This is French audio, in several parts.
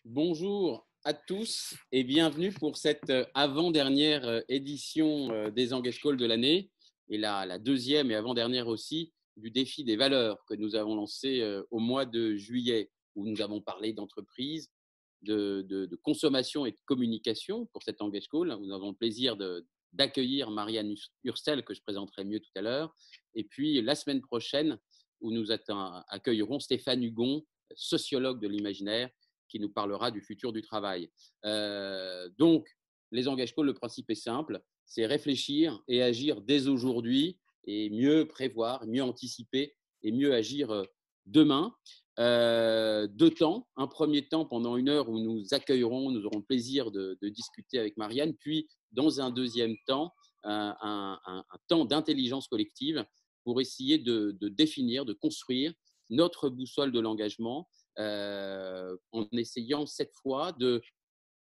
Bonjour à tous et bienvenue pour cette avant-dernière édition des Engage Calls de l'année et la deuxième et avant-dernière aussi du défi des valeurs que nous avons lancé au mois de juillet où nous avons parlé d'entreprise, de consommation et de communication pour cet Engage Call. Nous avons le plaisir d'accueillir Marianne Hurstel que je présenterai mieux tout à l'heure et puis la semaine prochaine où nous accueillerons Stéphane Hugon, sociologue de l'imaginaire, qui nous parlera du futur du travail. Donc, les engage calls, le principe est simple, c'est réfléchir et agir dès aujourd'hui et mieux prévoir, mieux anticiper et mieux agir demain. Deux temps. Un premier temps pendant une heure où nous accueillerons, nous aurons le plaisir de discuter avec Marianne, puis dans un deuxième temps, un temps d'intelligence collective pour essayer de définir, de construire notre boussole de l'engagement en essayant cette fois de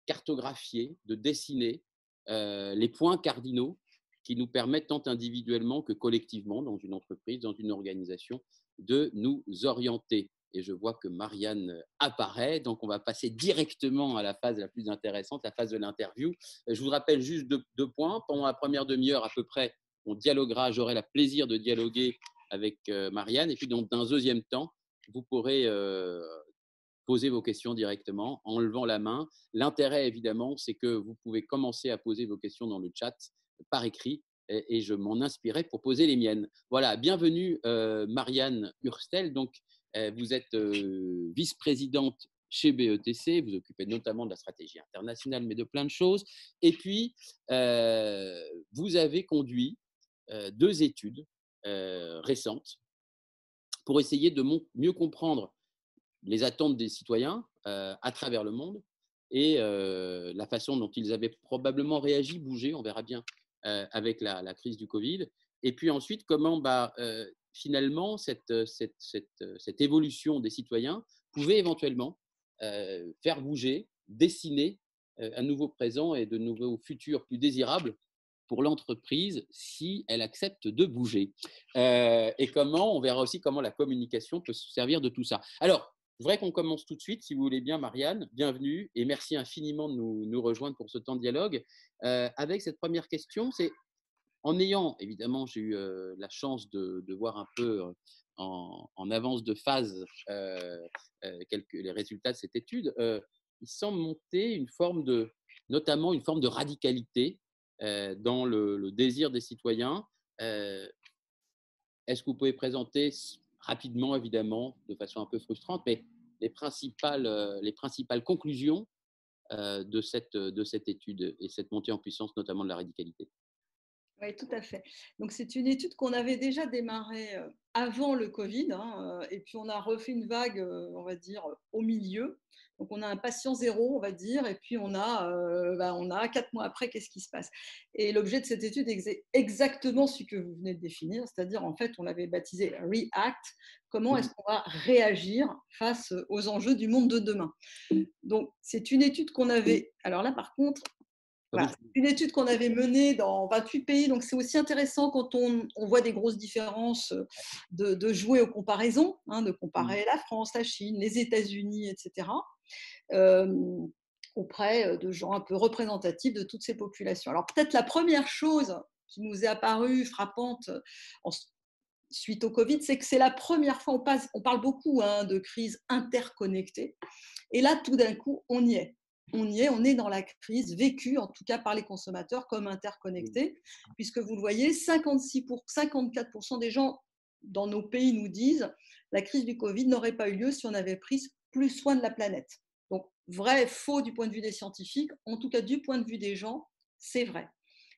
cartographier, de dessiner les points cardinaux qui nous permettent tant individuellement que collectivement dans une entreprise, dans une organisation, de nous orienter. Et je vois que Marianne apparaît, donc on va passer directement à la phase la plus intéressante, la phase de l'interview. Je vous rappelle juste deux points. Pendant la première demi-heure à peu près, on dialoguera, j'aurai le plaisir de dialoguer avec Marianne. Et puis donc, dans un deuxième temps, vous pourrez poser vos questions directement en levant la main. L'intérêt, évidemment, c'est que vous pouvez commencer à poser vos questions dans le chat par écrit et je m'en inspirais pour poser les miennes. Voilà, bienvenue Marianne Hurstel. Donc, vous êtes vice-présidente chez BETC, vous occupez notamment de la stratégie internationale, mais de plein de choses. Et puis, vous avez conduit deux études récentes pour essayer de mieux comprendre les attentes des citoyens à travers le monde et la façon dont ils avaient probablement réagi, bougé, on verra bien avec la crise du Covid. Et puis ensuite, comment finalement cette évolution des citoyens pouvait éventuellement faire bouger, dessiner un nouveau présent et de nouveaux futurs plus désirables pour l'entreprise si elle accepte de bouger. Et comment, on verra aussi comment la communication peut se servir de tout ça. Alors, je voudrais qu'on commence tout de suite, si vous voulez bien, Marianne. Bienvenue et merci infiniment de nous rejoindre pour ce temps de dialogue. Avec cette première question, c'est en ayant, évidemment, j'ai eu la chance de voir un peu en avance de phase les résultats de cette étude, il semble monter une forme notamment une forme de radicalité dans le désir des citoyens. Est-ce que vous pouvez présenter rapidement, évidemment, de façon un peu frustrante, mais les principales conclusions de cette étude et cette montée en puissance, notamment de la radicalité? Oui, tout à fait. Donc, c'est une étude qu'on avait déjà démarrée avant le Covid, hein, et puis on a refait une vague, on va dire, au milieu. Donc, on a un patient zéro, on va dire, et puis on a 4 mois après, qu'est-ce qui se passe? Et l'objet de cette étude est exactement ce que vous venez de définir, c'est-à-dire, en fait, on l'avait baptisé React. Comment est-ce qu'on va réagir face aux enjeux du monde de demain? Donc, c'est une étude qu'on avait. Alors là, par contre, voilà, une étude qu'on avait menée dans 28 pays, donc c'est aussi intéressant quand on voit des grosses différences de jouer aux comparaisons, hein, de comparer la France, la Chine, les États-Unis, etc., euh, auprès de gens un peu représentatifs de toutes ces populations. Alors peut-être la première chose qui nous est apparue frappante en, suite au Covid, c'est que c'est la première fois, on parle beaucoup, hein, de crise interconnectée, et là tout d'un coup on y est. On est dans la crise vécue, en tout cas par les consommateurs, comme interconnectés, puisque vous le voyez, 54% des gens dans nos pays nous disent la crise du Covid n'aurait pas eu lieu si on avait pris plus soin de la planète. Donc, vrai, faux du point de vue des scientifiques, en tout cas du point de vue des gens, c'est vrai.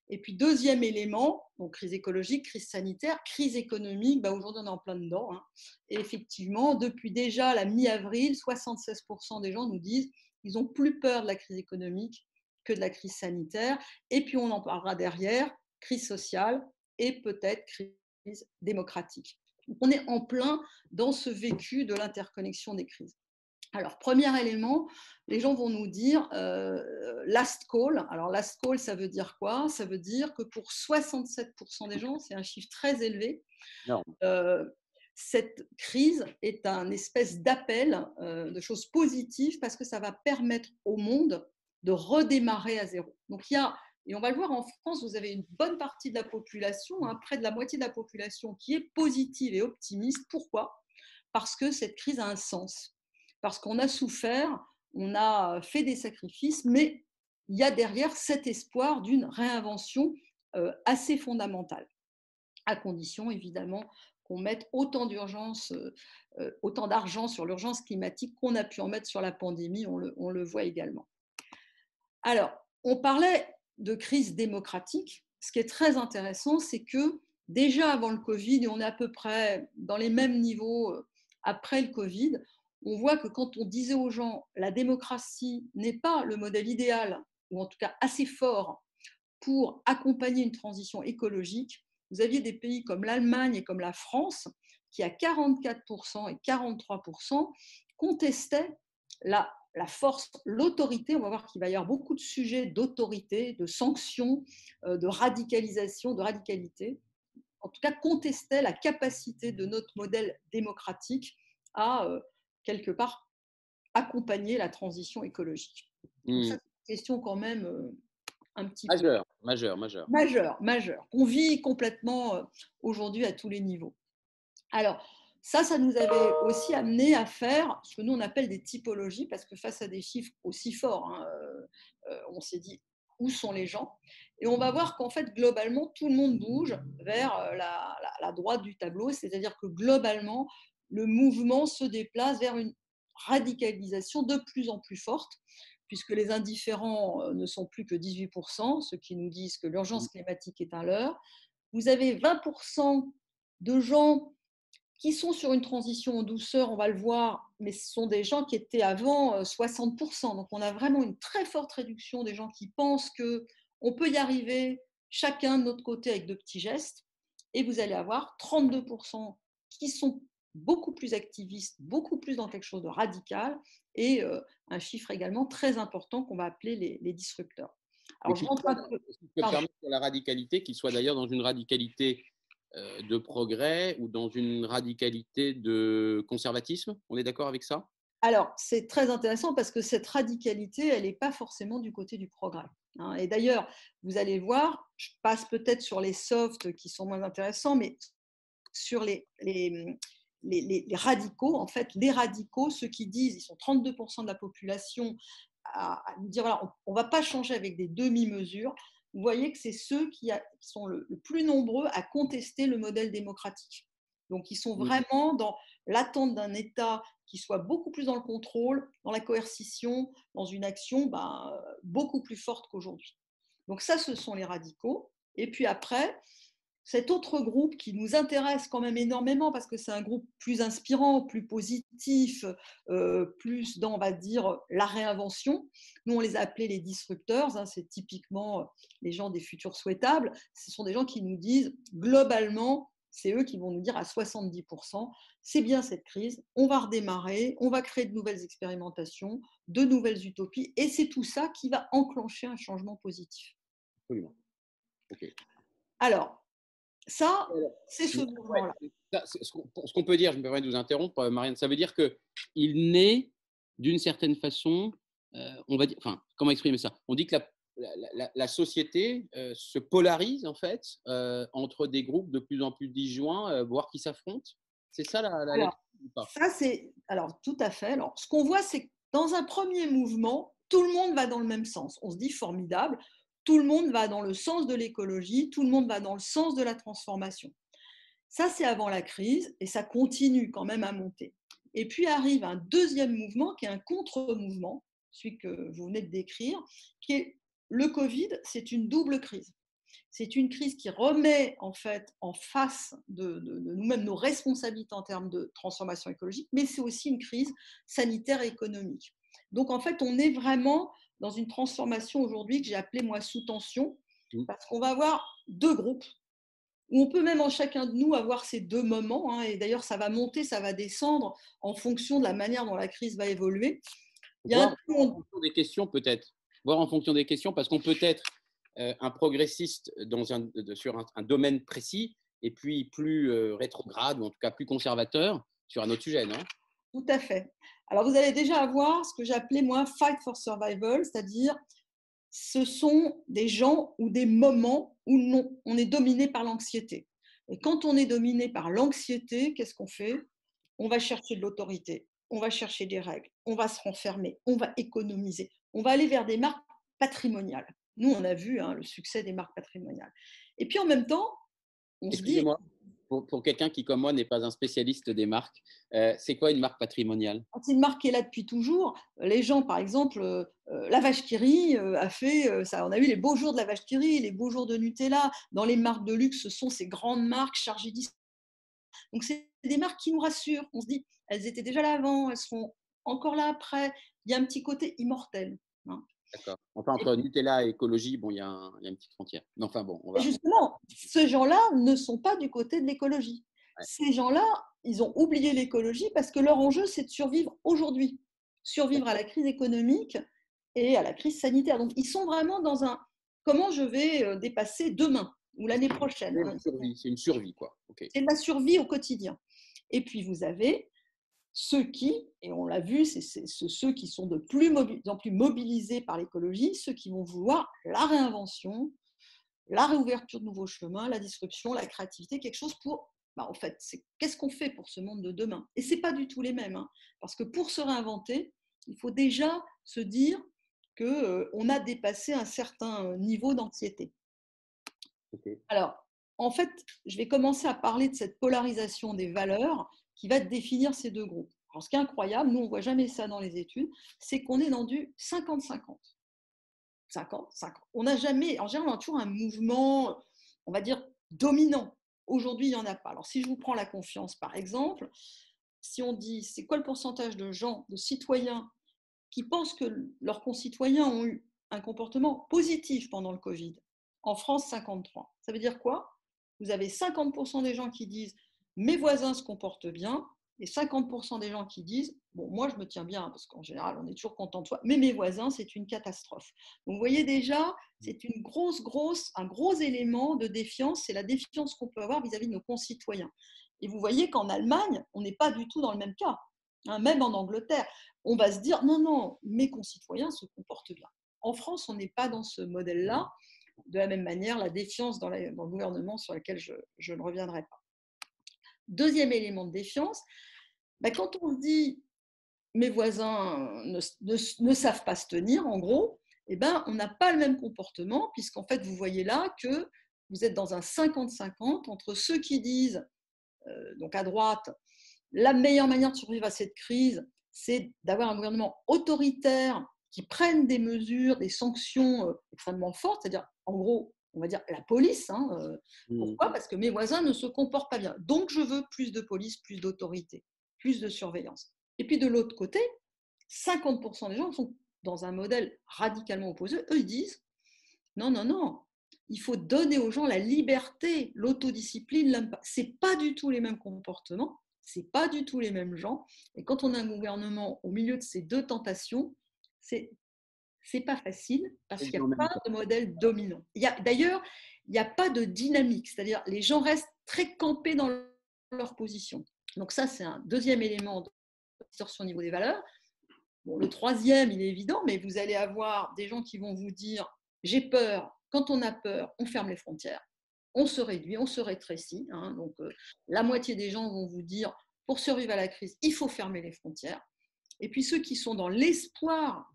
Et puis, deuxième élément, donc crise écologique, crise sanitaire, crise économique, aujourd'hui on est en plein dedans, hein. Et effectivement, depuis déjà la mi-avril, 76% des gens nous disent ils n'ont plus peur de la crise économique que de la crise sanitaire. Et puis on en parlera derrière, crise sociale et peut-être crise démocratique. Donc on est en plein dans ce vécu de l'interconnexion des crises. Alors, premier élément, les gens vont nous dire last call. Alors, last call, ça veut dire quoi? Ça veut dire que pour 67% des gens, c'est un chiffre très élevé, Non. cette crise est un espèce d'appel de choses positives parce que ça va permettre au monde de redémarrer à zéro. Donc il y a, et on va le voir en France, vous avez une bonne partie de la population, hein, près de la moitié de la population qui est positive et optimiste. Pourquoi? Parce que cette crise a un sens. Parce qu'on a souffert, on a fait des sacrifices, mais il y a derrière cet espoir d'une réinvention assez fondamentale, à condition évidemment qu'on mette autant d'argent sur l'urgence climatique qu'on a pu en mettre sur la pandémie, on le voit également. Alors, on parlait de crise démocratique. Ce qui est très intéressant, c'est que déjà avant le Covid, et on est à peu près dans les mêmes niveaux après le Covid, on voit que quand on disait aux gens la démocratie n'est pas le modèle idéal, ou en tout cas assez fort pour accompagner une transition écologique, vous aviez des pays comme l'Allemagne et comme la France qui, à 44% et 43%, contestaient la force, l'autorité. On va voir qu'il va y avoir beaucoup de sujets d'autorité, de sanctions, de radicalisation, de radicalité. En tout cas, contestaient la capacité de notre modèle démocratique à, quelque part, accompagner la transition écologique. Donc ça, c'est une question quand même un petit peu majeure, qu'on vit complètement aujourd'hui à tous les niveaux. Alors, ça nous avait aussi amené à faire ce que nous on appelle des typologies, parce que face à des chiffres aussi forts, hein, on s'est dit où sont les gens. Et on va voir qu'en fait, globalement, tout le monde bouge vers la droite du tableau, c'est-à-dire que globalement, le mouvement se déplace vers une radicalisation de plus en plus forte, puisque les indifférents ne sont plus que 18%, ceux qui nous disent que l'urgence climatique est un leurre. Vous avez 20% de gens qui sont sur une transition en douceur, on va le voir, mais ce sont des gens qui étaient avant 60%. Donc on a vraiment une très forte réduction des gens qui pensent qu'on peut y arriver chacun de notre côté avec de petits gestes. Et vous allez avoir 32% qui sont beaucoup plus activistes, beaucoup plus dans quelque chose de radical, et un chiffre également très important qu'on va appeler les disrupteurs. Alors, je rentre un peu. Si je peux me permettre sur la radicalité, qu'il soit d'ailleurs dans une radicalité de progrès ou dans une radicalité de conservatisme. On est d'accord avec ça? Alors, c'est très intéressant parce que cette radicalité, elle n'est pas forcément du côté du progrès. Hein. Et d'ailleurs, vous allez voir, je passe peut-être sur les softs qui sont moins intéressants, mais sur les radicaux, en fait, les radicaux, ceux qui disent, ils sont 32% de la population à nous dire, voilà, on ne va pas changer avec des demi-mesures. Vous voyez que c'est ceux qui sont le plus nombreux à contester le modèle démocratique. Donc, ils sont vraiment dans l'attente d'un État qui soit beaucoup plus dans le contrôle, dans la coercition, dans une action beaucoup plus forte qu'aujourd'hui. Donc ça, ce sont les radicaux. Et puis après, cet autre groupe qui nous intéresse quand même énormément parce que c'est un groupe plus inspirant, plus positif, plus dans, on va dire, la réinvention. Nous, on les a appelés les disrupteurs. Hein, c'est typiquement les gens des futurs souhaitables. Ce sont des gens qui nous disent, globalement, c'est eux qui vont nous dire à 70%, c'est bien cette crise, on va redémarrer, on va créer de nouvelles expérimentations, de nouvelles utopies, et c'est tout ça qui va enclencher un changement positif. Absolument. Ok. Alors, ça, c'est ce mouvement-là. Ce qu'on peut dire, je me permets de vous interrompre, Marianne, ça veut dire qu'il naît d'une certaine façon, on va dire, enfin, comment exprimer ça? On dit que la société se polarise en fait entre des groupes de plus en plus disjoints, voire qui s'affrontent. C'est ça la lettre ou pas? Ça, alors, tout à fait. Alors, ce qu'on voit, c'est que dans un premier mouvement, tout le monde va dans le même sens. On se dit formidable, tout le monde va dans le sens de l'écologie, tout le monde va dans le sens de la transformation. Ça, c'est avant la crise et ça continue quand même à monter. Et puis arrive un deuxième mouvement qui est un contre-mouvement, celui que vous venez de décrire, qui est le Covid, c'est une double crise. C'est une crise qui remet en fait en face de nous-mêmes nos responsabilités en termes de transformation écologique, mais c'est aussi une crise sanitaire et économique. Donc en fait, on est vraiment dans une transformation aujourd'hui que j'ai appelée moi sous tension, parce qu'on va avoir deux groupes où on peut même en chacun de nous avoir ces deux moments, hein, et d'ailleurs ça va monter, ça va descendre en fonction de la manière dont la crise va évoluer. En fonction des questions peut-être, voir en fonction des questions, parce qu'on peut être un progressiste sur un domaine précis et puis plus rétrograde, ou en tout cas plus conservateur sur un autre sujet, non? Tout à fait. Alors, vous allez déjà avoir ce que j'appelais, moi, fight for survival, c'est-à-dire ce sont des gens ou des moments où non, on est dominé par l'anxiété. Et quand on est dominé par l'anxiété, qu'est-ce qu'on fait? On va chercher de l'autorité, on va chercher des règles, on va se renfermer, on va économiser, on va aller vers des marques patrimoniales. Nous, on a vu le succès des marques patrimoniales. Et puis en même temps, on se dit, Excusez-moi, pour quelqu'un qui, comme moi, n'est pas un spécialiste des marques, c'est quoi une marque patrimoniale? c'est une marque qui est là depuis toujours. Les gens, par exemple, la vache qui rit a fait ça. On a eu les beaux jours de la vache qui rit, les beaux jours de Nutella. Dans les marques de luxe, ce sont ces grandes marques chargées d'histoire. Donc, c'est des marques qui nous rassurent. On se dit, elles étaient déjà là avant, elles seront encore là après. Il y a un petit côté immortel, hein. D'accord. Enfin, entre Nutella et écologie, bon, il y a une petite frontière. Mais enfin, bon, Et justement, ces gens-là ne sont pas du côté de l'écologie. ouais, Ces gens-là, ils ont oublié l'écologie parce que leur enjeu, c'est de survivre aujourd'hui, survivre à la crise économique et à la crise sanitaire. Donc, ils sont vraiment dans un comment je vais dépasser demain ou l'année prochaine, hein. c'est une survie, quoi. Ok. C'est de la survie au quotidien. Et puis, vous avez ceux qui, et on l'a vu, c'est ceux qui sont de plus en plus mobilisés par l'écologie, ceux qui vont vouloir la réinvention, la réouverture de nouveaux chemins, la disruption, la créativité, quelque chose pour, en fait, c'est qu'est-ce qu'on fait pour ce monde de demain? Et ce n'est pas du tout les mêmes, hein, parce que pour se réinventer, il faut déjà se dire qu'on a dépassé un certain niveau d'anxiété. Ok. Alors, en fait, je vais commencer à parler de cette polarisation des valeurs qui va définir ces deux groupes. Alors, ce qui est incroyable, nous, on ne voit jamais ça dans les études, c'est qu'on est dans du 50-50. 50, 50. On n'a jamais, en général, on a toujours un mouvement, on va dire, dominant. Aujourd'hui, il n'y en a pas. Alors, si je vous prends la confiance, par exemple, si on dit, c'est quoi le pourcentage de gens, de citoyens, qui pensent que leurs concitoyens ont eu un comportement positif pendant le Covid? En France, 53. Ça veut dire quoi? Vous avez 50% des gens qui disent, mes voisins se comportent bien, et 50% des gens qui disent, bon, moi, je me tiens bien, parce qu'en général, on est toujours content de soi, mais mes voisins, c'est une catastrophe. Donc, vous voyez déjà, c'est un gros élément de défiance, c'est la défiance qu'on peut avoir vis-à-vis de nos concitoyens. Et vous voyez qu'en Allemagne, on n'est pas du tout dans le même cas, hein, même en Angleterre. On va se dire, non, non, mes concitoyens se comportent bien. En France, on n'est pas dans ce modèle-là. De la même manière, la défiance dans le gouvernement sur lequel je ne reviendrai pas. Deuxième élément de défiance, quand on se dit mes voisins ne savent pas se tenir, en gros, on n'a pas le même comportement, puisqu'en fait, vous voyez là que vous êtes dans un 50-50 entre ceux qui disent, donc à droite, la meilleure manière de survivre à cette crise, c'est d'avoir un gouvernement autoritaire qui prenne des mesures, des sanctions extrêmement fortes, c'est-à-dire, en gros, on va dire la police. Pourquoi? Parce que mes voisins ne se comportent pas bien. Donc, je veux plus de police, plus d'autorité, plus de surveillance. Et puis, de l'autre côté, 50% des gens sont dans un modèle radicalement opposé. Eux, ils disent, non, non, non, il faut donner aux gens la liberté, l'autodiscipline. Ce n'est pas du tout les mêmes comportements, ce n'est pas du tout les mêmes gens. Et quand on a un gouvernement au milieu de ces deux tentations, c'est pas facile parce qu'il n'y a pas de modèle dominant. D'ailleurs, il n'y a pas de dynamique, c'est-à-dire les gens restent très campés dans leur position. Donc ça, c'est un deuxième élément de distorsion au niveau des valeurs. Bon, le troisième, il est évident, mais vous allez avoir des gens qui vont vous dire « j'ai peur ». Quand on a peur, on ferme les frontières, on se réduit, on se rétrécit. Donc, la moitié des gens vont vous dire « pour survivre à la crise, il faut fermer les frontières ». Et puis ceux qui sont dans l'espoir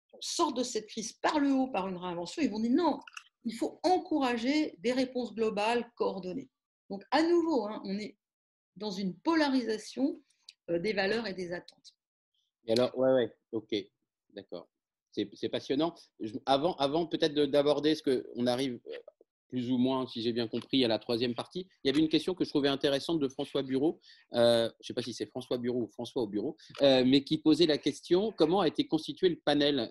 qu'on sorte de cette crise par le haut, par une réinvention, ils vont dire « non, il faut encourager des réponses globales coordonnées ». Donc, à nouveau, on est dans une polarisation des valeurs et des attentes. Et alors, ouais, ok, d'accord. C'est passionnant. Avant peut-être d'aborder ce qu'on arrive plus ou moins, si j'ai bien compris, à la troisième partie, il y avait une question que je trouvais intéressante de François Bureau. Je ne sais pas si c'est François Bureau ou François au bureau, mais qui posait la question comment a été constitué le panel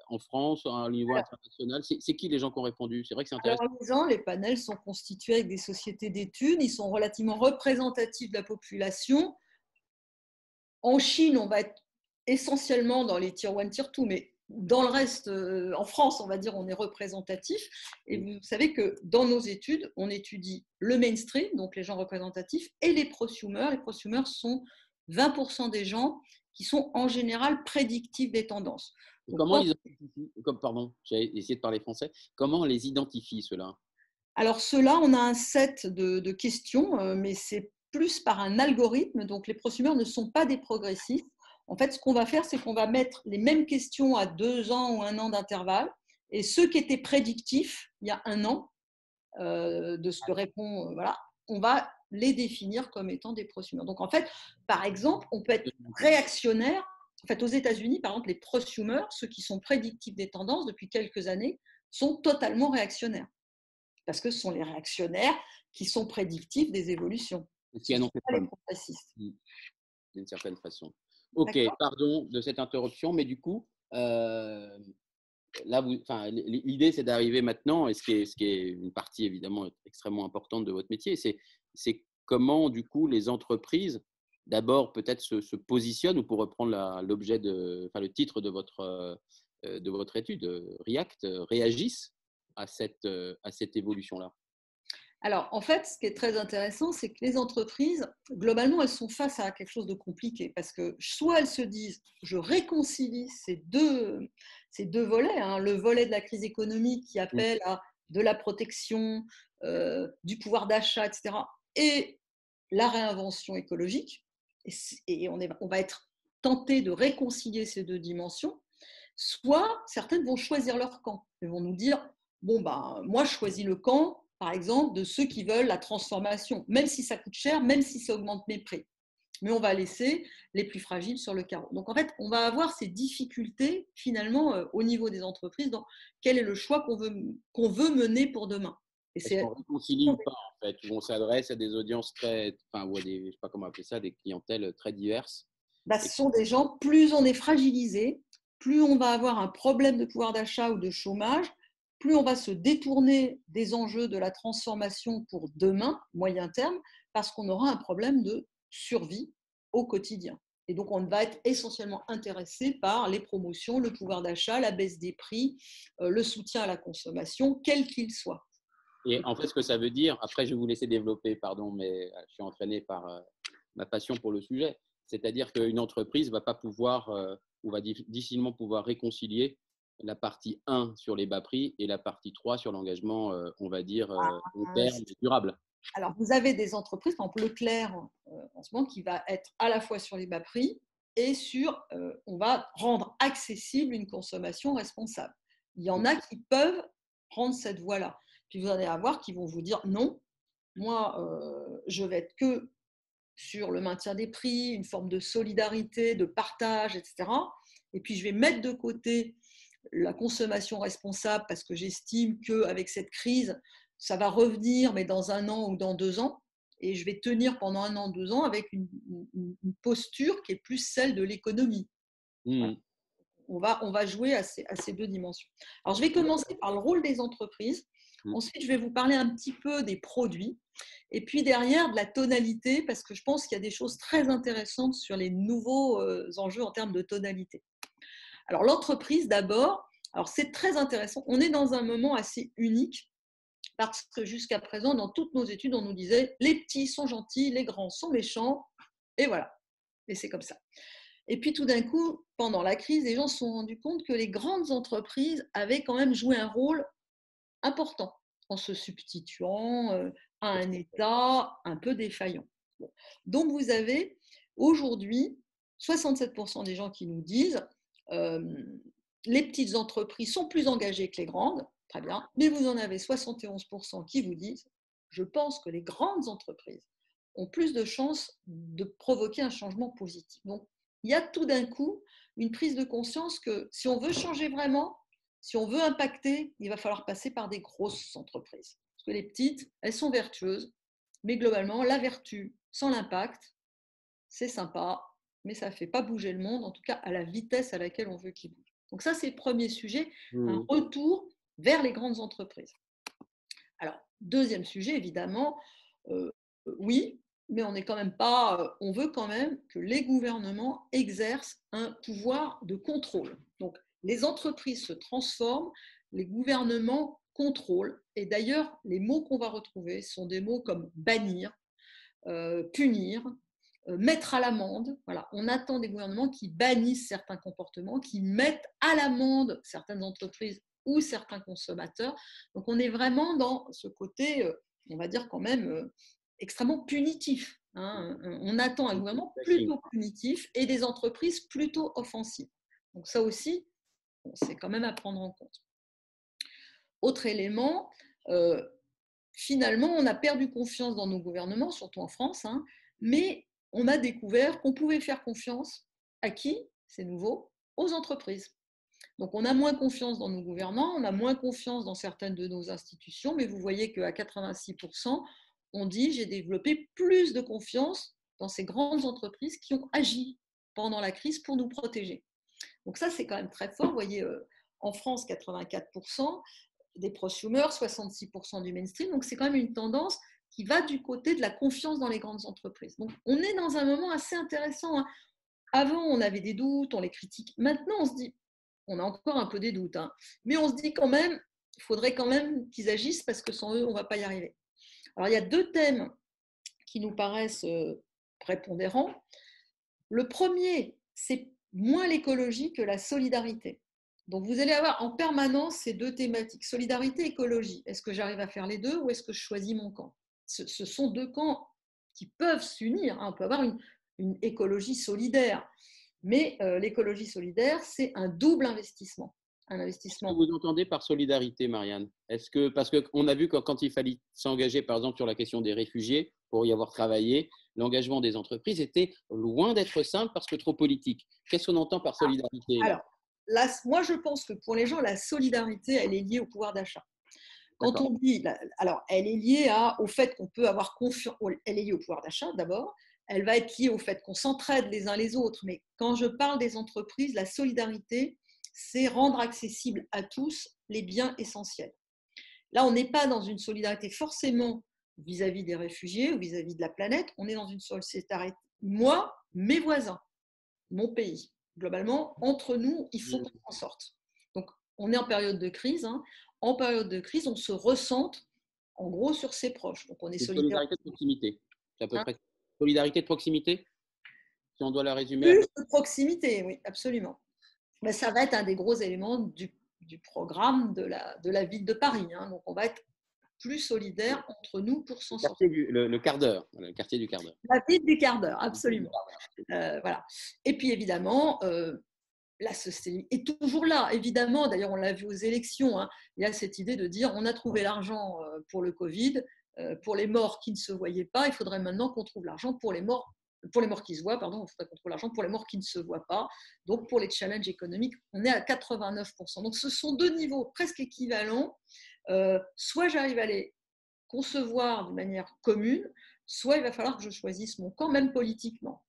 en France, au niveau international. C'est qui les gens qui ont répondu? C'est vrai que c'est intéressant. Les panels sont constitués avec des sociétés d'études, ils sont relativement représentatifs de la population. En Chine, on va être essentiellement dans les tier 1, tier 2, mais dans le reste, en France, on va dire, on est représentatif. Et vous savez que dans nos études, on étudie le mainstream, donc les gens représentatifs, et les prosumers. Les prosumers sont 20% des gens qui sont en général prédictifs des tendances. Donc, Comment ils identifient, pardon, j'ai essayé de parler français, comment on les identifie, ceux-là? alors, ceux-là, on a un set de questions, mais c'est plus par un algorithme. Donc, les prosumers ne sont pas des progressistes. En fait, ce qu'on va faire, c'est qu'on va mettre les mêmes questions à 2 ans ou 1 an d'intervalle. Et ceux qui étaient prédictifs il y a 1 an, de ce que répond, voilà, on va les définir comme étant des prosumers. Donc, en fait, par exemple, on peut être réactionnaire. En fait, aux États-Unis, par exemple, les prosumers, ceux qui sont prédictifs des tendances depuis quelques années, sont totalement réactionnaires. Parce que ce sont les réactionnaires qui sont prédictifs des évolutions. Ce qui Ce ne sont annoncé pas les progressistes. d'une certaine façon. Ok, pardon de cette interruption, mais du coup, là, l'idée, c'est d'arriver maintenant, et ce qui est une partie évidemment extrêmement importante de votre métier, c'est comment, du coup, les entreprises, d'abord, peut-être se positionnent, ou pour reprendre le titre de votre étude, React, réagissent à cette évolution-là. Alors, en fait, ce qui est très intéressant, c'est que les entreprises, globalement, elles sont face à quelque chose de compliqué parce que soit elles se disent, je réconcilie ces deux volets, hein, le volet de la crise économique qui appelle à de la protection, du pouvoir d'achat, etc., et la réinvention écologique. Et on va être tenté de réconcilier ces deux dimensions. Soit certaines vont choisir leur camp. Elles vont nous dire, bon, ben, moi, je choisis le camp, par exemple, de ceux qui veulent la transformation, même si ça coûte cher, même si ça augmente mes prix. Mais on va laisser les plus fragiles sur le carreau. Donc, en fait, on va avoir ces difficultés, finalement, au niveau des entreprises, dans quel est le choix qu'on veut mener pour demain. Et Est-ce c'est qu'on réconcilie ou pas, en fait, où on s'adresse à des audiences très, enfin, ou à des, je sais pas comment appeler ça, des clientèles très diverses? bah, ce sont des gens, plus on est fragilisé, plus on va avoir un problème de pouvoir d'achat ou de chômage, plus on va se détourner des enjeux de la transformation pour demain, moyen terme, parce qu'on aura un problème de survie au quotidien. Et donc, on va être essentiellement intéressé par les promotions, le pouvoir d'achat, la baisse des prix, le soutien à la consommation, quel qu'il soit. Et en fait, ce que ça veut dire, après, je vais vous laisser développer, pardon, mais je suis entraîné par ma passion pour le sujet. C'est-à-dire qu'une entreprise va pas pouvoir, ou va difficilement pouvoir réconcilier la partie 1 sur les bas prix et la partie 3 sur l'engagement, on va dire, long terme et durable. Alors, vous avez des entreprises, par exemple Leclerc en ce moment, qui va être à la fois sur les bas prix et sur, on va rendre accessible une consommation responsable. Il y en a qui peuvent prendre cette voie-là. Puis vous allez avoir qui vont vous dire non, moi, je vais être que sur le maintien des prix, une forme de solidarité, de partage, etc. Et puis je vais mettre de côté la consommation responsable parce que j'estime qu'avec cette crise, ça va revenir, mais dans 1 an ou dans 2 ans. Et je vais tenir pendant 1 an, 2 ans avec une posture qui est plus celle de l'économie. Voilà. Mmh. On va jouer à ces deux dimensions. Alors, je vais commencer par le rôle des entreprises. Mmh. Ensuite, je vais vous parler un petit peu des produits. Et puis derrière, de la tonalité, parce que je pense qu'il y a des choses très intéressantes sur les nouveaux enjeux en termes de tonalité. Alors, l'entreprise, d'abord, alors c'est très intéressant. On est dans un moment assez unique parce que jusqu'à présent, dans toutes nos études, on nous disait les petits sont gentils, les grands sont méchants, et voilà. Et c'est comme ça. Et puis tout d'un coup, pendant la crise, les gens se sont rendus compte que les grandes entreprises avaient quand même joué un rôle important en se substituant à un État un peu défaillant. Bon. Donc vous avez aujourd'hui 67% des gens qui nous disent euh, les petites entreprises sont plus engagées que les grandes, très bien, mais vous en avez 71% qui vous disent je pense que les grandes entreprises ont plus de chances de provoquer un changement positif. Donc il y a tout d'un coup une prise de conscience que si on veut changer vraiment, si on veut impacter, il va falloir passer par des grosses entreprises. Parce que les petites, elles sont vertueuses, mais globalement, la vertu sans l'impact, c'est sympa, mais ça ne fait pas bouger le monde, en tout cas à la vitesse à laquelle on veut qu'il bouge. Donc ça, c'est le premier sujet, un retour vers les grandes entreprises. Alors, deuxième sujet, évidemment, oui, mais on n'est quand même pas, on veut quand même que les gouvernements exercent un pouvoir de contrôle. Donc, les entreprises se transforment, les gouvernements contrôlent. Et d'ailleurs, les mots qu'on va retrouver sont des mots comme bannir, punir, mettre à l'amende. Voilà. On attend des gouvernements qui bannissent certains comportements, qui mettent à l'amende certaines entreprises ou certains consommateurs. Donc on est vraiment dans ce côté, on va dire quand même, extrêmement punitif. Hein. On attend un gouvernement plutôt punitif et des entreprises plutôt offensives. Donc ça aussi, c'est quand même à prendre en compte. Autre élément, finalement, on a perdu confiance dans nos gouvernements, surtout en France, hein, mais on a découvert qu'on pouvait faire confiance à qui? C'est nouveau, aux entreprises. Donc on a moins confiance dans nos gouvernants, on a moins confiance dans certaines de nos institutions, mais vous voyez qu'à 86%, on dit j'ai développé plus de confiance dans ces grandes entreprises qui ont agi pendant la crise pour nous protéger. Donc ça, c'est quand même très fort. Vous voyez, en France, 84% des prosumers, 66% du mainstream. Donc c'est quand même une tendance qui va du côté de la confiance dans les grandes entreprises. Donc on est dans un moment assez intéressant. Hein. Avant, on avait des doutes, on les critique. Maintenant, on se dit, on a encore un peu des doutes, hein, mais on se dit quand même, il faudrait quand même qu'ils agissent parce que sans eux, on ne va pas y arriver. Alors, il y a deux thèmes qui nous paraissent prépondérants. Le premier, c'est moins l'écologie que la solidarité. Donc, vous allez avoir en permanence ces deux thématiques, solidarité, écologie. Est-ce que j'arrive à faire les deux ou est-ce que je choisis mon camp? Ce sont deux camps qui peuvent s'unir. Hein. On peut avoir une écologie solidaire. Mais l'écologie solidaire, c'est un double investissement. Un investissement. Qu'est-ce que vous entendez par solidarité, Marianne? Parce qu'on a vu que quand il fallait s'engager, par exemple, sur la question des réfugiés, pour y avoir travaillé, l'engagement des entreprises était loin d'être simple parce que trop politique. Qu'est-ce qu'on entend par solidarité là? Alors, là, moi, je pense que pour les gens, la solidarité, elle est liée au pouvoir d'achat. Quand on dit, alors, elle est liée au fait qu'on peut avoir confiance, elle est liée au pouvoir d'achat d'abord, elle va être liée au fait qu'on s'entraide les uns les autres, mais quand je parle des entreprises, la solidarité, c'est rendre accessible à tous les biens essentiels. Là, on n'est pas dans une solidarité forcément vis-à-vis des réfugiés ou vis-à-vis de la planète, on est dans une solidarité, moi, mes voisins, mon pays. Globalement, entre nous, il faut qu'on s'en sorte. Donc, on est en période de crise. Hein. En période de crise, on se recentre en gros sur ses proches. Donc, on est solidaire. Solidarité de proximité. C'est à peu près. Solidarité de proximité, si on doit la résumer. Plus de proximité, oui, absolument. Mais ça va être un des gros éléments du programme de la ville de Paris. Hein. Donc, on va être plus solidaire entre nous pour s'en sortir. Le quart d'heure, le quartier du quart d'heure. La ville du quart d'heure, absolument. Voilà. Et puis, évidemment, la société est toujours là, évidemment. D'ailleurs, on l'a vu aux élections. Hein. Il y a cette idée de dire on a trouvé l'argent pour le Covid, pour les morts qui ne se voyaient pas. Il faudrait maintenant qu'on trouve l'argent pour les morts qui se voient. Pardon, il faudrait qu'on trouve l'argent pour les morts qui ne se voient pas. Donc, pour les challenges économiques, on est à 89%. Donc, ce sont deux niveaux presque équivalents. Soit j'arrive à les concevoir de manière commune, soit il va falloir que je choisisse mon camp, même politiquement.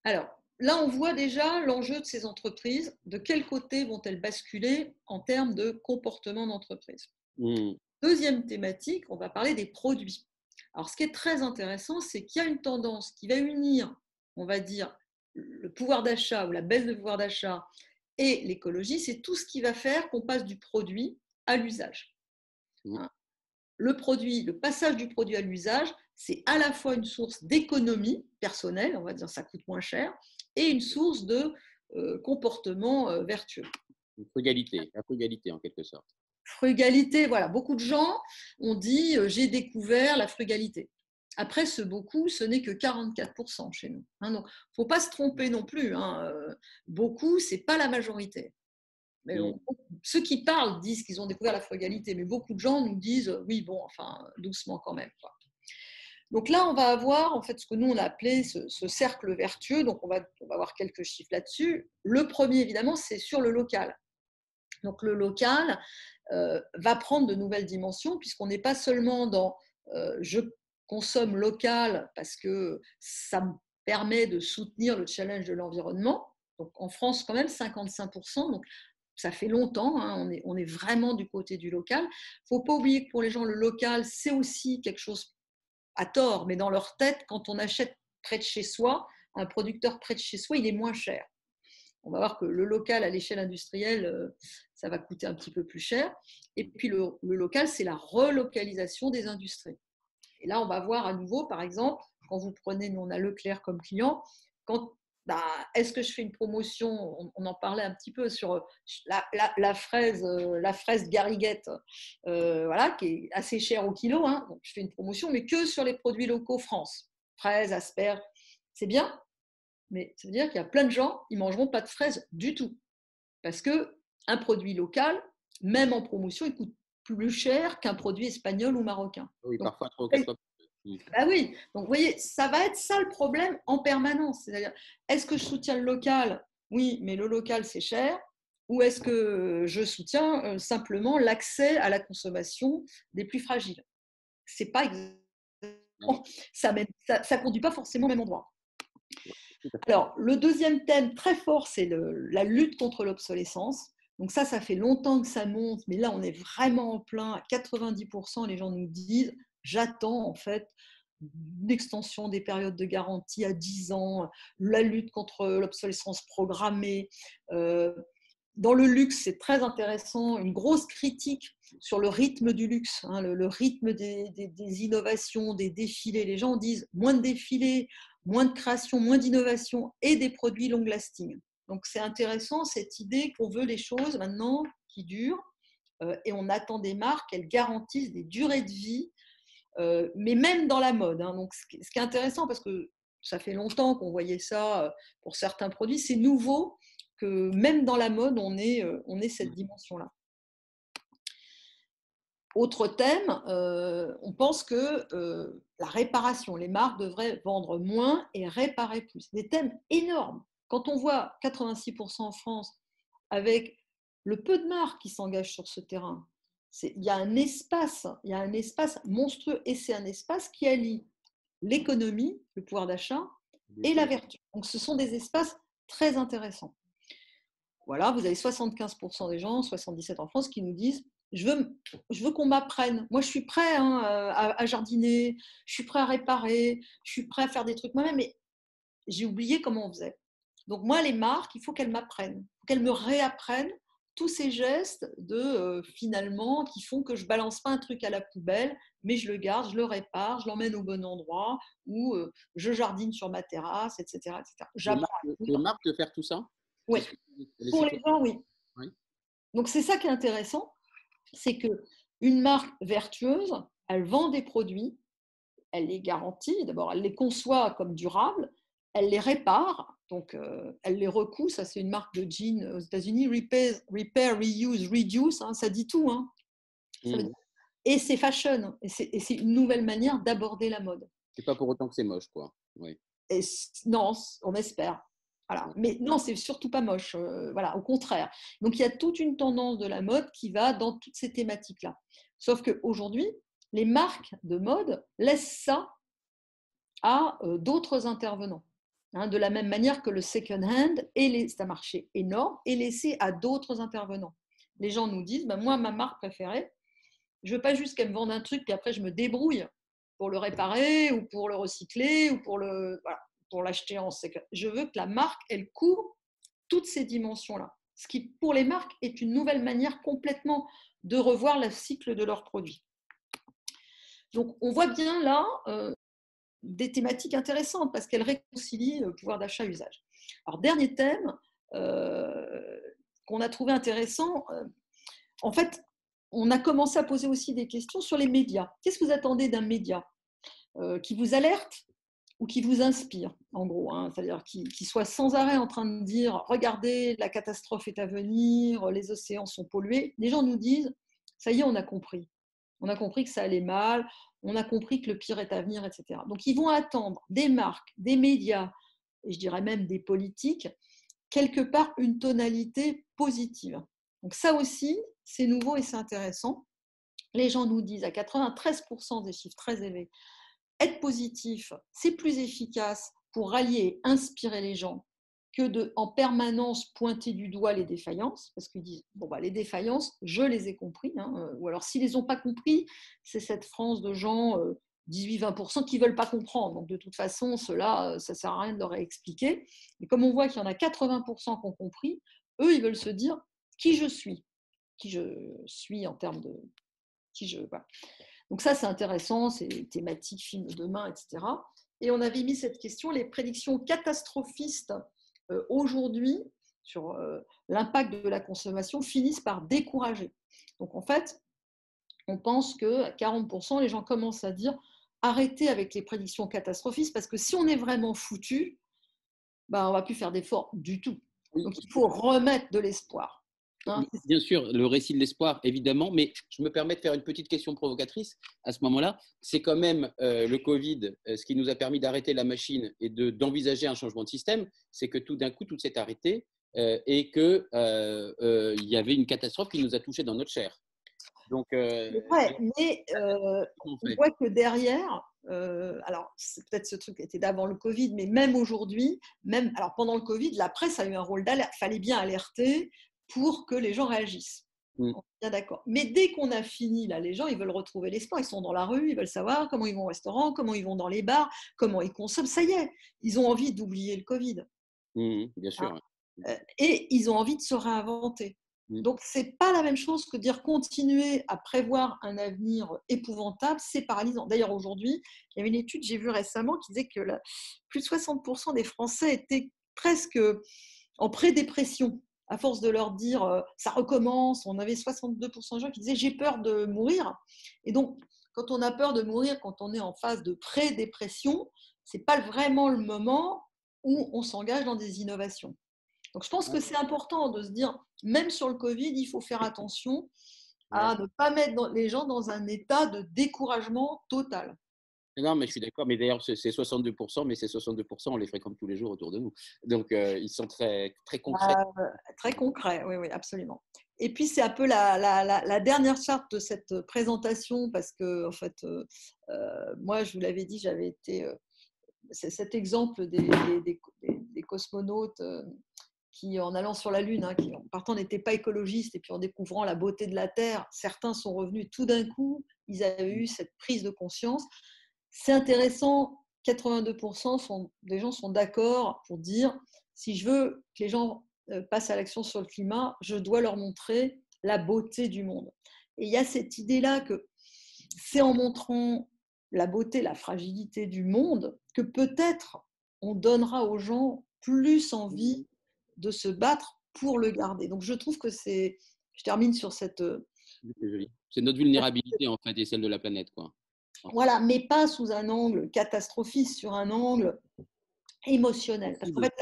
Alors, là, on voit déjà l'enjeu de ces entreprises. De quel côté vont-elles basculer en termes de comportement d'entreprise? Deuxième thématique, on va parler des produits. Alors, ce qui est très intéressant, c'est qu'il y a une tendance qui va unir, on va dire, le pouvoir d'achat ou la baisse de pouvoir d'achat et l'écologie. C'est tout ce qui va faire qu'on passe du produit à l'usage. Le passage du produit à l'usage, c'est à la fois une source d'économie personnelle, on va dire ça coûte moins cher, et une source de comportement vertueux. La frugalité en quelque sorte. Frugalité, voilà, beaucoup de gens ont dit j'ai découvert la frugalité. Après, ce beaucoup, ce n'est que 44% chez nous. Hein, donc, il ne faut pas se tromper non plus. Hein, beaucoup, ce n'est pas la majorité. Mais ceux qui parlent disent qu'ils ont découvert la frugalité, mais beaucoup de gens nous disent oui, bon, enfin, doucement quand même. Quoi. Donc là, on va avoir en fait ce que nous on a appelé ce cercle vertueux. Donc on va avoir quelques chiffres là-dessus. Le premier, évidemment, c'est sur le local. Donc le local va prendre de nouvelles dimensions puisqu'on n'est pas seulement dans je consomme local parce que ça me permet de soutenir le challenge de l'environnement. Donc en France, quand même, 55%. Donc ça fait longtemps, hein, on est vraiment du côté du local. Il ne faut pas oublier que pour les gens, le local, c'est aussi quelque chose à tort, mais dans leur tête, quand on achète près de chez soi, un producteur près de chez soi, il est moins cher. On va voir que le local à l'échelle industrielle, ça va coûter un petit peu plus cher. Et puis le local, c'est la relocalisation des industries. Et là, on va voir à nouveau, par exemple, quand vous prenez, nous on a Leclerc comme client, quand est-ce que je fais une promotion, on en parlait un petit peu sur la fraise Gariguette, voilà, qui est assez chère au kilo, hein. Donc je fais une promotion, mais que sur les produits locaux France. Fraises, asperges, c'est bien, mais ça veut dire qu'il y a plein de gens, ils ne mangeront pas de fraises du tout. Parce qu'un produit local, même en promotion, il coûte plus cher qu'un produit espagnol ou marocain. Oui, Donc, parfois 3 ou 4 fois plus. bah oui, donc vous voyez, ça va être ça le problème en permanence. C'est-à-dire, est-ce que je soutiens le local? Oui, mais le local, c'est cher. Ou est-ce que je soutiens simplement l'accès à la consommation des plus fragiles? C'est pas exactement, ça conduit pas forcément au même endroit. Alors, le deuxième thème très fort, c'est la lutte contre l'obsolescence. Donc ça fait longtemps que ça monte, mais là, on est vraiment en plein. À 90%, les gens nous disent, j'attends en fait une extension des périodes de garantie à 10 ans, la lutte contre l'obsolescence programmée. Dans le luxe, c'est très intéressant, une grosse critique sur le rythme du luxe, hein, le rythme des innovations, des défilés. Les gens disent moins de défilés, moins de création, moins d'innovation et des produits long lasting. Donc c'est intéressant cette idée qu'on veut les choses maintenant qui durent et on attend des marques qu'elles garantissent des durées de vie, mais même dans la mode. Hein. Donc ce qui est intéressant parce que ça fait longtemps qu'on voyait ça pour certains produits, c'est nouveau que même dans la mode, on ait cette dimension-là. Autre thème, on pense que la réparation, les marques devraient vendre moins et réparer plus. Des thèmes énormes. Quand on voit 86% en France, avec le peu de marques qui s'engagent sur ce terrain, il y a un espace monstrueux et c'est un espace qui allie l'économie, le pouvoir d'achat et la vertu. Donc ce sont des espaces très intéressants. Voilà, vous avez 75% des gens, 77% en France, qui nous disent je veux qu'on m'apprenne. Moi, je suis prêt à jardiner, je suis prêt à réparer, je suis prêt à faire des trucs moi-même, mais j'ai oublié comment on faisait. Donc moi, les marques, il faut qu'elles m'apprennent, qu'elles me réapprennent tous ces gestes finalement qui font que je balance pas un truc à la poubelle, mais je le garde, je le répare, je l'emmène au bon endroit ou je jardine sur ma terrasse, etc., etc. Les marques de faire tout ça? Oui, pour les gens, oui. Oui. Donc c'est ça qui est intéressant, c'est qu'une marque vertueuse, elle vend des produits, elle les garantit, d'abord elle les conçoit comme durables, elle les répare, donc elle les recoue, ça c'est une marque de jeans aux États-Unis, repair, reuse, reduce, hein, ça dit tout. Hein. Et c'est fashion, et c'est une nouvelle manière d'aborder la mode. C'est pas pour autant que c'est moche, quoi. Oui. Et non, on espère. Voilà. Mais non, c'est surtout pas moche. Voilà, au contraire. Donc il y a toute une tendance de la mode qui va dans toutes ces thématiques-là. Sauf qu'aujourd'hui, les marques de mode laissent ça à d'autres intervenants. Hein, de la même manière que le second hand, c'est un marché énorme, est laissé à d'autres intervenants. Les gens nous disent, moi, ma marque préférée, je veux pas juste qu'elle me vende un truc, puis après je me débrouille pour le réparer ou pour le recycler ou pour l'acheter en second. Je veux que la marque, elle couvre toutes ces dimensions-là. Ce qui, pour les marques, est une nouvelle manière complètement de revoir le cycle de leurs produits. Donc, on voit bien là des thématiques intéressantes parce qu'elles réconcilient le pouvoir d'achat et usage. Alors, dernier thème qu'on a trouvé intéressant, en fait, on a commencé à poser aussi des questions sur les médias. Qu'est-ce que vous attendez d'un média qui vous alerte ou qui vous inspire, en gros, hein, c'est-à-dire qui soit sans arrêt en train de dire « Regardez, la catastrophe est à venir, les océans sont pollués ». Les gens nous disent « Ça y est, on a compris. On a compris que ça allait mal, on a compris que le pire est à venir, etc. » Donc, ils vont attendre des marques, des médias, et je dirais même des politiques, quelque part une tonalité positive. Donc ça aussi, c'est nouveau et c'est intéressant. Les gens nous disent à 93%, des chiffres très élevés, être positif, c'est plus efficace pour rallier et inspirer les gens que en permanence pointer du doigt les défaillances, parce qu'ils disent, les défaillances, je les ai compris, hein, ou alors s'ils ne les ont pas compris, c'est cette France de gens 18-20% qui ne veulent pas comprendre. Donc, de toute façon, ceux-là, ça ne sert à rien de leur expliquer. Et comme on voit qu'il y en a 80% qui ont compris, eux, ils veulent se dire qui je suis en termes de qui je. Voilà. Donc ça, c'est intéressant, c'est thématique, film de demain, etc. Et on avait mis cette question, les prédictions catastrophistes aujourd'hui sur l'impact de la consommation finissent par décourager. Donc en fait, on pense qu'à 40%, les gens commencent à dire arrêtez avec les prédictions catastrophistes parce que si on est vraiment foutu, ben, on ne va plus faire d'efforts du tout. Donc il faut remettre de l'espoir. Hein. Bien sûr, le récit de l'espoir, évidemment, mais je me permets de faire une petite question provocatrice à ce moment-là. C'est quand même le Covid, ce qui nous a permis d'arrêter la machine et d'envisager un changement de système, c'est que tout d'un coup, tout s'est arrêté et qu'il y avait une catastrophe qui nous a touchés dans notre chair. Donc, ouais, mais on voit que derrière, alors c'est peut-être ce truc qui était d'avant le Covid, mais même aujourd'hui, alors pendant le Covid, la presse a eu un rôle d'alerte. Il fallait bien alerter pour que les gens réagissent. On est bien d'accord. Mais dès qu'on a fini, là, les gens, ils veulent retrouver l'espoir. Ils sont dans la rue, ils veulent savoir comment ils vont au restaurant, comment ils vont dans les bars, comment ils consomment. Ça y est, ils ont envie d'oublier le Covid. Bien sûr. Hein, et ils ont envie de se réinventer. Donc, ce n'est pas la même chose que dire continuer à prévoir un avenir épouvantable, c'est paralysant. D'ailleurs, aujourd'hui, il y avait une étude, j'ai vue récemment, qui disait que plus de 60% des Français étaient presque en pré-dépression, à force de leur dire ça recommence. On avait 62% de gens qui disaient j'ai peur de mourir. Et donc, quand on a peur de mourir, quand on est en phase de pré-dépression, ce n'est pas vraiment le moment où on s'engage dans des innovations. Donc, je pense que c'est important de se dire, même sur le Covid, il faut faire attention à ne pas mettre les gens dans un état de découragement total. Non, mais je suis d'accord. Mais d'ailleurs, c'est 62%, mais ces 62%, on les fréquente tous les jours autour de nous. Donc, ils sont très, très concrets. Très concret, oui, oui, absolument. Et puis, c'est un peu la dernière charte de cette présentation, parce que, en fait, moi, je vous l'avais dit, j'avais été. C'est cet exemple des cosmonautes qui, en allant sur la Lune, qui en partant n'étaient pas écologistes, et puis en découvrant la beauté de la Terre, certains sont revenus tout d'un coup, ils avaient eu cette prise de conscience. C'est intéressant, 82% des gens sont d'accord pour dire, si je veux que les gens passent à l'action sur le climat, je dois leur montrer la beauté du monde. Et il y a cette idée-là que c'est en montrant la beauté, la fragilité du monde que peut-être on donnera aux gens plus envie de se battre pour le garder. Donc je trouve que c'est, je termine sur cette. C'est joli. C'est notre vulnérabilité en fait et celle de la planète, quoi. Voilà, mais pas sous un angle catastrophiste, sur un angle émotionnel. Parce qu'en fait,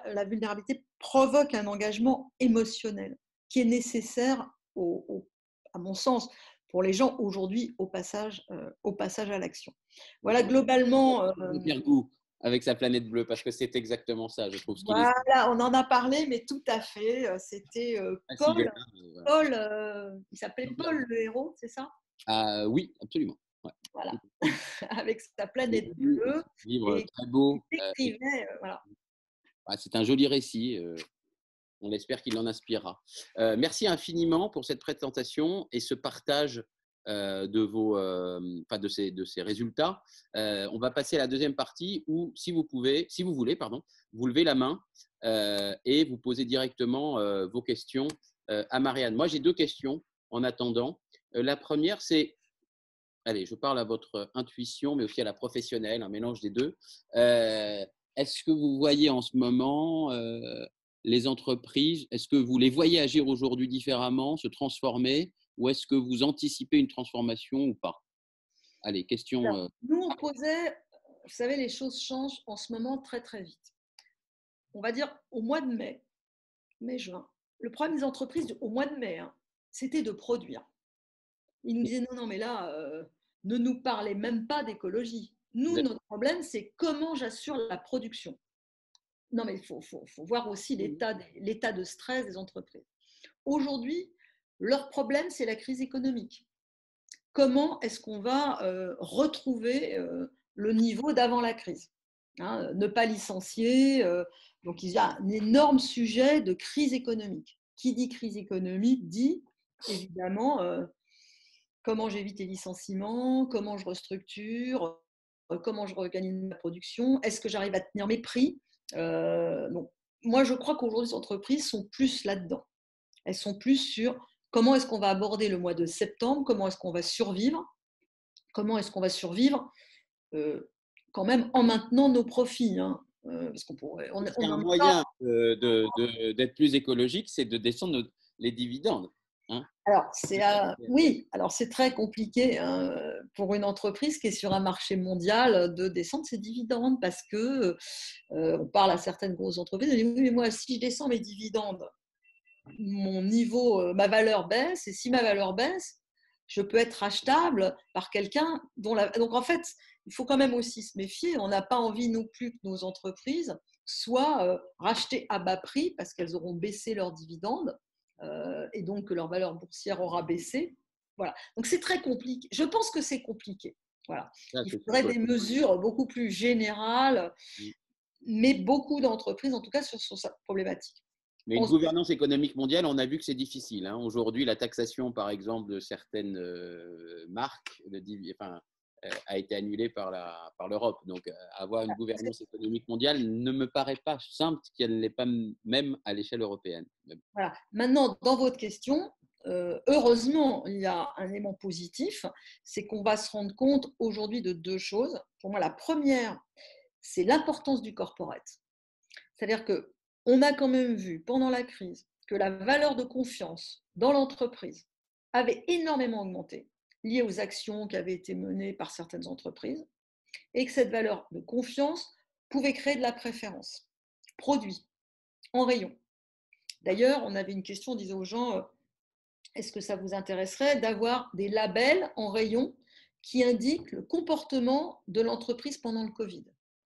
la vulnérabilité provoque un engagement émotionnel qui est nécessaire, à mon sens, pour les gens aujourd'hui au passage à l'action. Voilà, globalement. Avec sa planète bleue, parce que c'est exactement ça, je trouve. Voilà, on en a parlé, mais tout à fait. C'était Paul. Il s'appelait Paul le héros, c'est ça? Oui, absolument. Ouais. Voilà, avec sa planète bleue. Livre très beau. Voilà. C'est un joli récit. On espère qu'il en inspirera. Merci infiniment pour cette présentation et ce partage de ces résultats. On va passer à la deuxième partie où, si vous voulez, vous levez la main et vous posez directement vos questions à Marianne. Moi, j'ai deux questions en attendant. La première, c'est, allez, je parle à votre intuition, mais aussi à la professionnelle, un mélange des deux. Est-ce que vous voyez en ce moment les entreprises, est-ce que vous les voyez agir aujourd'hui différemment, se transformer, ou est-ce que vous anticipez une transformation ou pas? Allez, question. Alors, nous, on posait, vous savez, les choses changent en ce moment très, très vite. On va dire au mois de mai-juin. Le problème des entreprises au mois de mai, c'était de produire. Ils nous disaient non, mais là, ne nous parlez même pas d'écologie. Nous, notre problème, c'est comment j'assure la production. Non, mais il faut voir aussi l'état de stress des entreprises. Aujourd'hui, leur problème, c'est la crise économique. Comment est-ce qu'on va retrouver le niveau d'avant la crise, ne pas licencier. Donc, il y a un énorme sujet de crise économique. Qui dit crise économique dit évidemment comment j'évite les licenciements, comment je restructure, comment je réorganise ma production, est-ce que j'arrive à tenir mes prix. Donc, moi, je crois qu'aujourd'hui, les entreprises sont plus là-dedans. Elles sont plus sur comment est-ce qu'on va aborder le mois de septembre, comment est-ce qu'on va survivre, comment est-ce qu'on va survivre quand même en maintenant nos profits. Hein, parce qu'on pourrait, C'est on un en est pas. moyen d'être plus écologique, c'est de descendre les dividendes. Hein. Alors, oui, alors c'est très compliqué hein, pour une entreprise qui est sur un marché mondial de descendre ses dividendes parce que on parle à certaines grosses entreprises, elles disent oui, mais moi, si je descends mes dividendes, mon niveau, ma valeur baisse, et si ma valeur baisse, je peux être rachetable par quelqu'un dont la… Donc en fait, il faut quand même aussi se méfier. On n'a pas envie non plus que nos entreprises soient rachetées à bas prix parce qu'elles auront baissé leurs dividendes et donc que leur valeur boursière aura baissé. Voilà. Donc c'est très compliqué. Je pense que c'est compliqué. Voilà. Ça, Il c'est faudrait sûr. des mesures beaucoup plus générales, mais beaucoup d'entreprises, en tout cas, sur cette problématique. Mais une gouvernance économique mondiale, on a vu que c'est difficile. Hein. Aujourd'hui, la taxation, par exemple, de certaines marques a été annulée par l'Europe. Donc, avoir une gouvernance économique mondiale ne me paraît pas simple qu'elle ne l'est pas même à l'échelle européenne. Voilà. Maintenant, dans votre question, heureusement, il y a un élément positif, c'est qu'on va se rendre compte aujourd'hui de deux choses. Pour moi, la première, c'est l'importance du corporate. C'est-à-dire qu'on a quand même vu pendant la crise que la valeur de confiance dans l'entreprise avait énormément augmenté, liée aux actions qui avaient été menées par certaines entreprises, et que cette valeur de confiance pouvait créer de la préférence. Produit, en rayon. D'ailleurs, on avait une question, on disait aux gens, est-ce que ça vous intéresserait d'avoir des labels en rayon qui indiquent le comportement de l'entreprise pendant le Covid?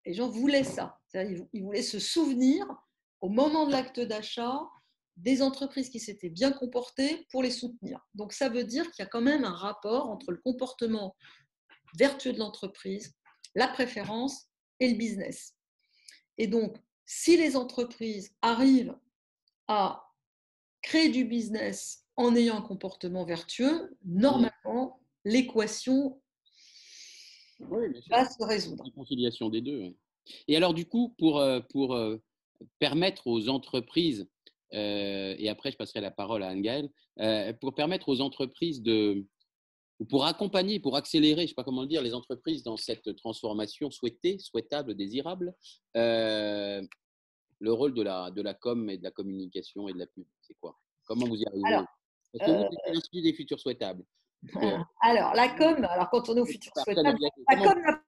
Les gens voulaient ça. Ils voulaient se souvenir au moment de l'acte d'achat des entreprises qui s'étaient bien comportées pour les soutenir. Donc ça veut dire qu'il y a quand même un rapport entre le comportement vertueux de l'entreprise, la préférence et le business. Et donc, si les entreprises arrivent à créer du business en ayant un comportement vertueux, normalement, l'équation va se résoudre. La conciliation des deux. Et alors, du coup, pour permettre aux entreprises, et après je passerai la parole à Anne-Gaëlle, pour permettre aux entreprises pour accompagner, pour accélérer, je ne sais pas comment le dire, les entreprises dans cette transformation souhaitée, souhaitable, désirable, le rôle de la com et de la communication et de la pub, c'est quoi? Comment vous y Alors, arrivez? Parce que vous, c'est l'Institut des futurs souhaitables. alors, la com, alors quand on est au futur souhaitable, la com n'a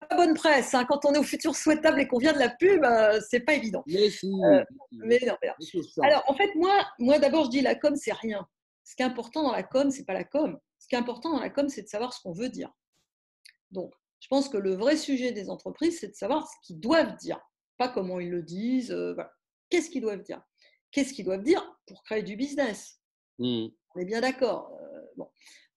pas bonne presse. Hein. Quand on est au futur souhaitable et qu'on vient de la pub, c'est pas évident. Mais si, mais non, mais alors, en fait, moi d'abord, je dis la com, c'est rien. Ce qui est important dans la com, c'est pas la com. Ce qui est important dans la com, c'est de savoir ce qu'on veut dire. Donc, je pense que le vrai sujet des entreprises, c'est de savoir ce qu'ils doivent dire, pas comment ils le disent. Voilà. Qu'est-ce qu'ils doivent dire? Qu'est-ce qu'ils doivent dire pour créer du business? On est bien d'accord. Bon.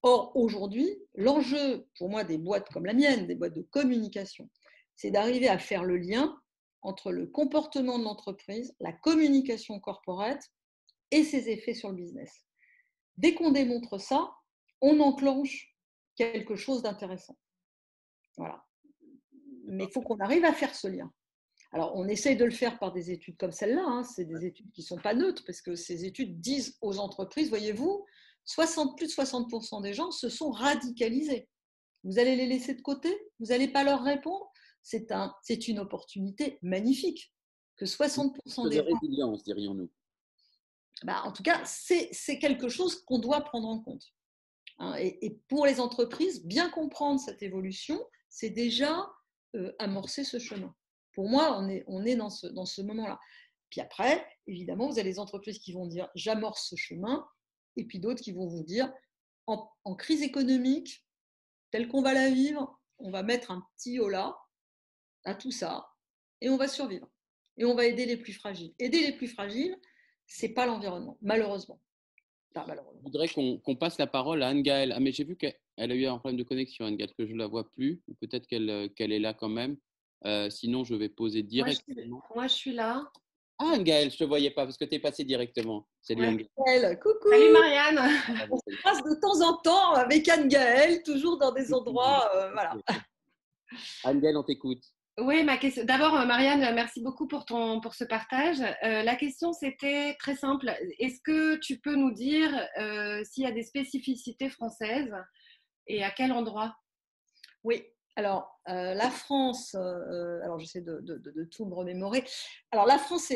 Or, aujourd'hui, l'enjeu pour moi des boîtes comme la mienne, des boîtes de communication, c'est d'arriver à faire le lien entre le comportement de l'entreprise, la communication corporate et ses effets sur le business. Dès qu'on démontre ça, on enclenche quelque chose d'intéressant. Voilà. Mais il faut qu'on arrive à faire ce lien. Alors, on essaye de le faire par des études comme celle-là. Hein. C'est des études qui ne sont pas neutres parce que ces études disent aux entreprises, voyez-vous, plus de 60% des gens se sont radicalisés. Vous allez les laisser de côté? Vous n'allez pas leur répondre? C'est une opportunité magnifique que 60% des gens… résilience, dirions-nous. En tout cas, c'est quelque chose qu'on doit prendre en compte. Hein. Et pour les entreprises, bien comprendre cette évolution, c'est déjà amorcer ce chemin. Pour moi, on est dans ce moment-là. Puis après, évidemment, vous avez les entreprises qui vont dire j'amorce ce chemin, et puis d'autres qui vont vous dire en crise économique, telle qu'on va la vivre, on va mettre un petit holà à tout ça, et on va survivre. Et on va aider les plus fragiles. Aider les plus fragiles, ce n'est pas l'environnement, malheureusement. Je voudrais qu'on passe la parole à Anne-Gaëlle. Ah, mais j'ai vu qu'elle a eu un problème de connexion, Anne-Gaëlle, que je ne la vois plus. Ou peut-être qu'elle est là quand même. Sinon, je vais poser directement. Moi, je suis là. Ah, Anne-Gaëlle, je ne te voyais pas parce que tu es passé directement. Salut Ouais. Anne-Gaëlle. Salut Coucou! Marianne. On se passe de temps en temps avec Anne-Gaëlle, toujours dans des endroits, voilà. Anne-Gaëlle, on t'écoute. Oui, ma question. D'abord, Marianne, merci beaucoup pour ce partage. La question, c'était très simple. Est-ce que tu peux nous dire s'il y a des spécificités françaises et à quel endroit? Oui, alors la France, alors j'essaie de tout me remémorer. Alors la France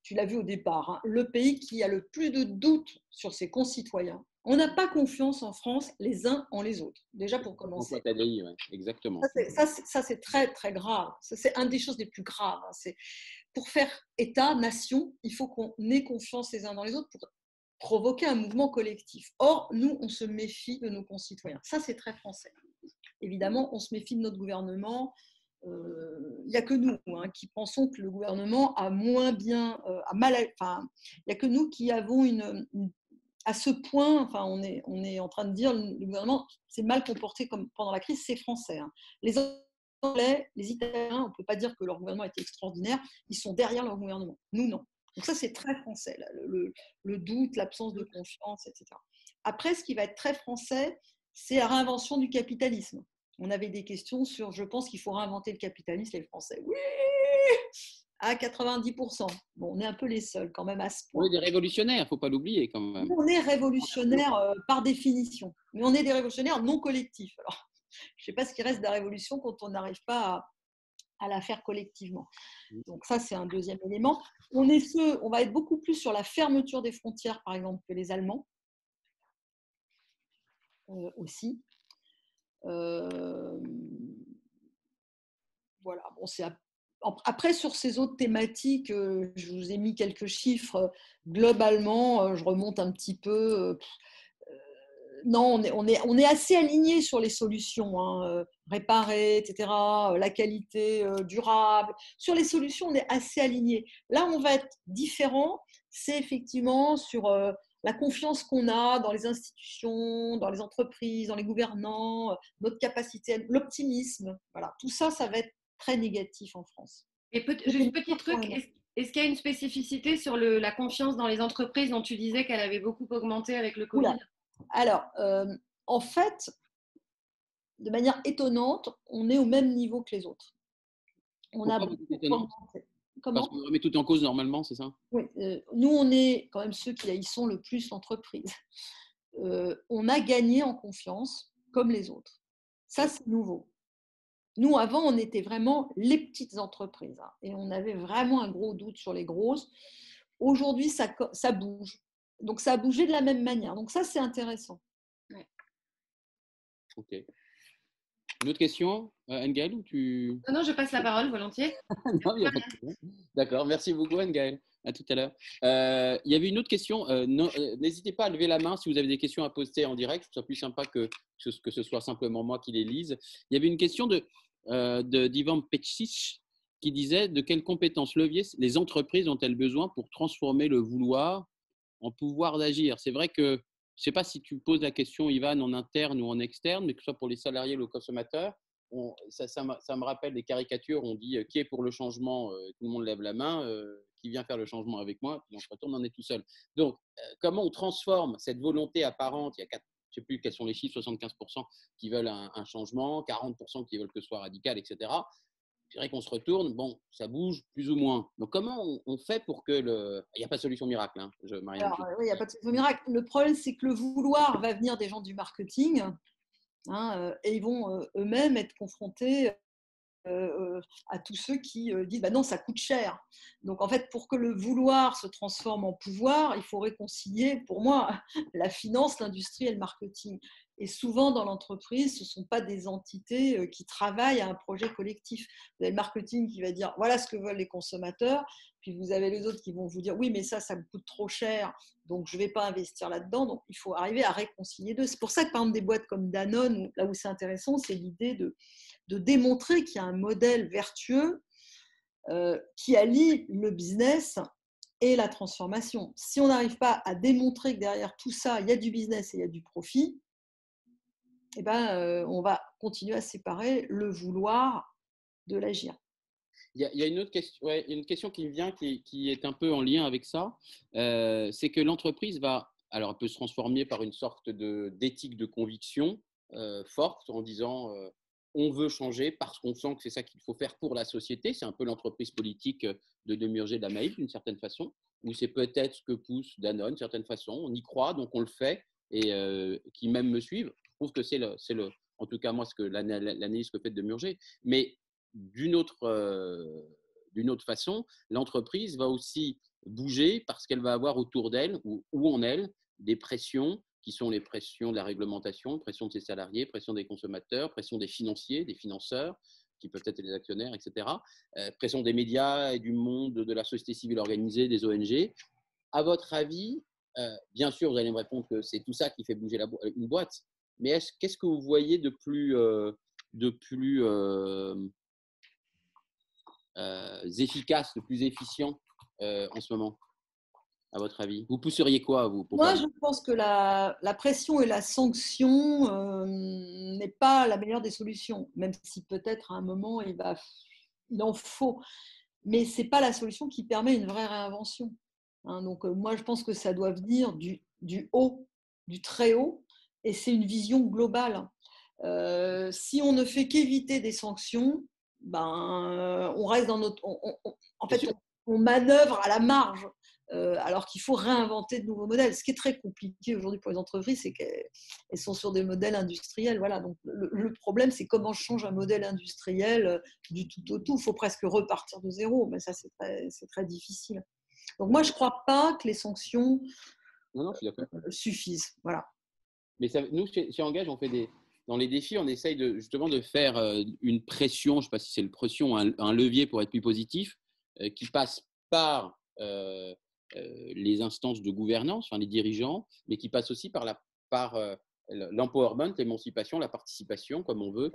tu l'as vu au départ, hein, le pays qui a le plus de doutes sur ses concitoyens. On n'a pas confiance en France les uns en les autres, déjà pour François commencer. Tadei, ouais, exactement. Ça, c'est très, très grave. C'est une des choses les plus graves. Hein. C'est, pour faire État, nation, il faut qu'on ait confiance les uns dans les autres pour provoquer un mouvement collectif. Or, nous, on se méfie de nos concitoyens. Ça, c'est très français. Évidemment, on se méfie de notre gouvernement. Il n'y a que nous qui pensons que le gouvernement a moins bien, enfin, il n'y a que nous qui avons à ce point, enfin, on est en train de dire le gouvernement s'est mal comporté comme pendant la crise, c'est français. Hein. Les Anglais, les Italiens, on ne peut pas dire que leur gouvernement était extraordinaire, ils sont derrière leur gouvernement. Nous, non. Donc ça, c'est très français, là, le doute, l'absence de confiance, etc. Après, ce qui va être très français, c'est la réinvention du capitalisme. On avait des questions sur, je pense qu'il faut réinventer le capitalisme, les Français. Oui, à 90%. Bon, on est un peu les seuls quand même à ce On est point. des révolutionnaires, il ne faut pas l'oublier quand même. On est révolutionnaire par définition, mais on est des révolutionnaires non collectifs. Alors, je ne sais pas ce qui reste de la révolution quand on n'arrive pas à la faire collectivement. Donc ça, c'est un deuxième élément. On va être beaucoup plus sur la fermeture des frontières, par exemple, que les Allemands aussi. Voilà. Bon, après, sur ces autres thématiques, je vous ai mis quelques chiffres. Globalement, je remonte un petit peu. Non, on est assez aligné sur les solutions, hein, réparer, etc., la qualité durable. Sur les solutions, on est assez aligné. Là, on va être différent, c'est effectivement sur la confiance qu'on a dans les institutions, dans les entreprises, dans les gouvernants, notre capacité, l'optimisme. Voilà, tout ça, ça va être très négatif en France. Juste petit truc, est-ce qu'il y a une spécificité sur la confiance dans les entreprises dont tu disais qu'elle avait beaucoup augmenté avec le Covid? Oula. Alors, en fait, de manière étonnante, on est au même niveau que les autres. On a Pourquoi vous dites beaucoup étonnant? augmenté. Parce Comment? qu'on remet tout en cause normalement, c'est ça? Oui, nous, on est quand même ceux qui haïssons le plus l'entreprise. On a gagné en confiance comme les autres. Ça, c'est nouveau. Nous, avant, on était vraiment les petites entreprises hein, et on avait vraiment un gros doute sur les grosses. Aujourd'hui, ça bouge. Donc, ça a bougé de la même manière. Donc, ça, c'est intéressant. Ouais. Ok. Une autre question, Anne-Gaëlle, ou tu… Non, je passe la parole volontiers. Non, il n'y a pas de problème. D'accord, merci beaucoup Anne-Gaëlle. À tout à l'heure. Il y avait une autre question. N'hésitez pas à lever la main si vous avez des questions à poster en direct. Ce sera plus sympa que ce soit simplement moi qui les lise. Il y avait une question d'Ivan Petsic qui disait de quelles compétences leviers les entreprises ont-elles besoin pour transformer le vouloir en pouvoir d'agir. C'est vrai que je ne sais pas si tu poses la question, Ivan, en interne ou en externe, mais que ce soit pour les salariés ou les consommateurs, ça me rappelle des caricatures, on dit qui est pour le changement, tout le monde lève la main, qui vient faire le changement avec moi, puis on se retourne, on est tout seul. Donc, comment on transforme cette volonté apparente, il y a je ne sais plus quels sont les chiffres, 75% qui veulent un changement, 40% qui veulent que ce soit radical, etc. C'est vrai qu'on se retourne, bon, ça bouge plus ou moins. Donc, comment on fait pour que le… Il n'y a pas de solution miracle, hein, Marianne. Alors, oui, il n'y a pas de solution miracle. Le problème, c'est que le vouloir va venir des gens du marketing hein, et ils vont eux-mêmes être confrontés à tous ceux qui disent bah non, ça coûte cher. Donc en fait, pour que le vouloir se transforme en pouvoir, il faut réconcilier, pour moi, la finance, l'industrie et le marketing. Et souvent dans l'entreprise, ce ne sont pas des entités qui travaillent à un projet collectif. Vous avez le marketing qui va dire voilà ce que veulent les consommateurs, puis vous avez les autres qui vont vous dire oui, mais ça me coûte trop cher, donc je ne vais pas investir là-dedans. Donc il faut arriver à réconcilier deux. C'est pour ça que par exemple des boîtes comme Danone, là où c'est intéressant, c'est l'idée de démontrer qu'il y a un modèle vertueux qui allie le business et la transformation. Si on n'arrive pas à démontrer que derrière tout ça, il y a du business et il y a du profit, eh ben, on va continuer à séparer le vouloir de l'agir. Il y a une autre question, ouais, une question qui me vient qui est un peu en lien avec ça. C'est que l'entreprise alors, elle peut se transformer par une sorte d'éthique de conviction forte en disant on veut changer parce qu'on sent que c'est ça qu'il faut faire pour la société. C'est un peu l'entreprise politique de Demurger de la Maïf d'une certaine façon, ou c'est peut-être ce que pousse Danone d'une certaine façon. On y croit, donc on le fait, et qui même me suivent. Je trouve que en tout cas moi, ce que l'analyse que fait Demurger. Mais d'une autre façon, l'entreprise va aussi bouger parce qu'elle va avoir autour d'elle ou en elle des pressions qui sont les pressions de la réglementation, pression de ses salariés, pression des consommateurs, pression des financiers, des financeurs, qui peuvent être les actionnaires, etc. Pression des médias et du monde de la société civile organisée, des ONG. À votre avis, bien sûr, vous allez me répondre que c'est tout ça qui fait bouger une boîte, mais qu'est-ce que vous voyez de plus efficace, de plus efficient en ce moment, à votre avis? Vous pousseriez quoi, vous, pour Moi, faire... je pense que la pression et la sanction n'est pas la meilleure des solutions, même si peut-être à un moment, il en faut. Mais ce n'est pas la solution qui permet une vraie réinvention. Hein, donc, moi, je pense que ça doit venir du haut, du très haut, et c'est une vision globale. Si on ne fait qu'éviter des sanctions, ben, on reste dans notre... en fait, on manœuvre à la marge, alors qu'il faut réinventer de nouveaux modèles. Ce qui est très compliqué aujourd'hui pour les entreprises, c'est qu'elles sont sur des modèles industriels. Voilà. Donc, le problème, c'est comment je change un modèle industriel du tout au tout. Il faut presque repartir de zéro, mais ça, c'est très difficile. Donc, moi, je ne crois pas que les sanctions suffisent. Voilà. Mais nous, chez Engage, on fait dans les défis, on essaye justement de faire une pression, je ne sais pas si c'est une pression, un levier pour être plus positif, qui passe par les instances de gouvernance, enfin les dirigeants, mais qui passe aussi par l'empowerment, l'émancipation, la participation, comme on veut,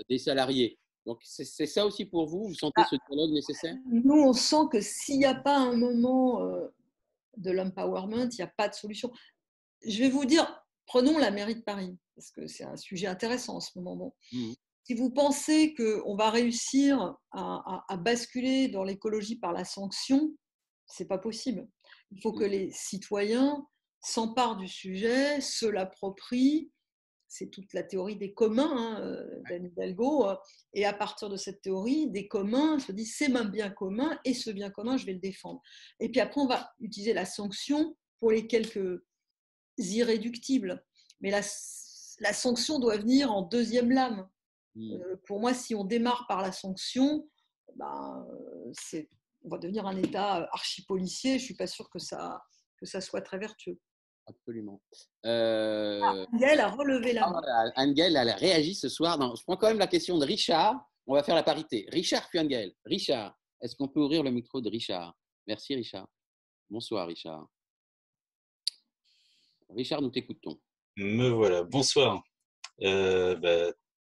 des salariés. Donc, c'est ça aussi pour vous? Vous sentez ce dialogue nécessaire? Nous, on sent que s'il n'y a pas un moment de l'empowerment, il n'y a pas de solution. Je vais vous dire, prenons la mairie de Paris, parce que c'est un sujet intéressant en ce moment. Bon. Si vous pensez qu'on va réussir à basculer dans l'écologie par la sanction, ce n'est pas possible. Il faut que les citoyens s'emparent du sujet, se l'approprient. C'est toute la théorie des communs d'Anne Hidalgo. Et à partir de cette théorie, des communs se disent c'est un bien commun et ce bien commun, je vais le défendre. Et puis après, on va utiliser la sanction pour les quelques irréductibles. Mais la sanction doit venir en deuxième lame. Pour moi, si on démarre par la sanction, ben, on va devenir un État archi-policier. Je ne suis pas sûre que ça soit très vertueux. Absolument. Anne-Gaëlle a relevé la main. Anne-Gaëlle, elle a réagi ce soir. Je prends quand même la question de Richard. On va faire la parité. Richard puis Anne-Gaëlle. Richard, est-ce qu'on peut ouvrir le micro de Richard? Merci, Richard. Bonsoir, Richard. Richard, nous t'écoutons. Me voilà. Bonsoir.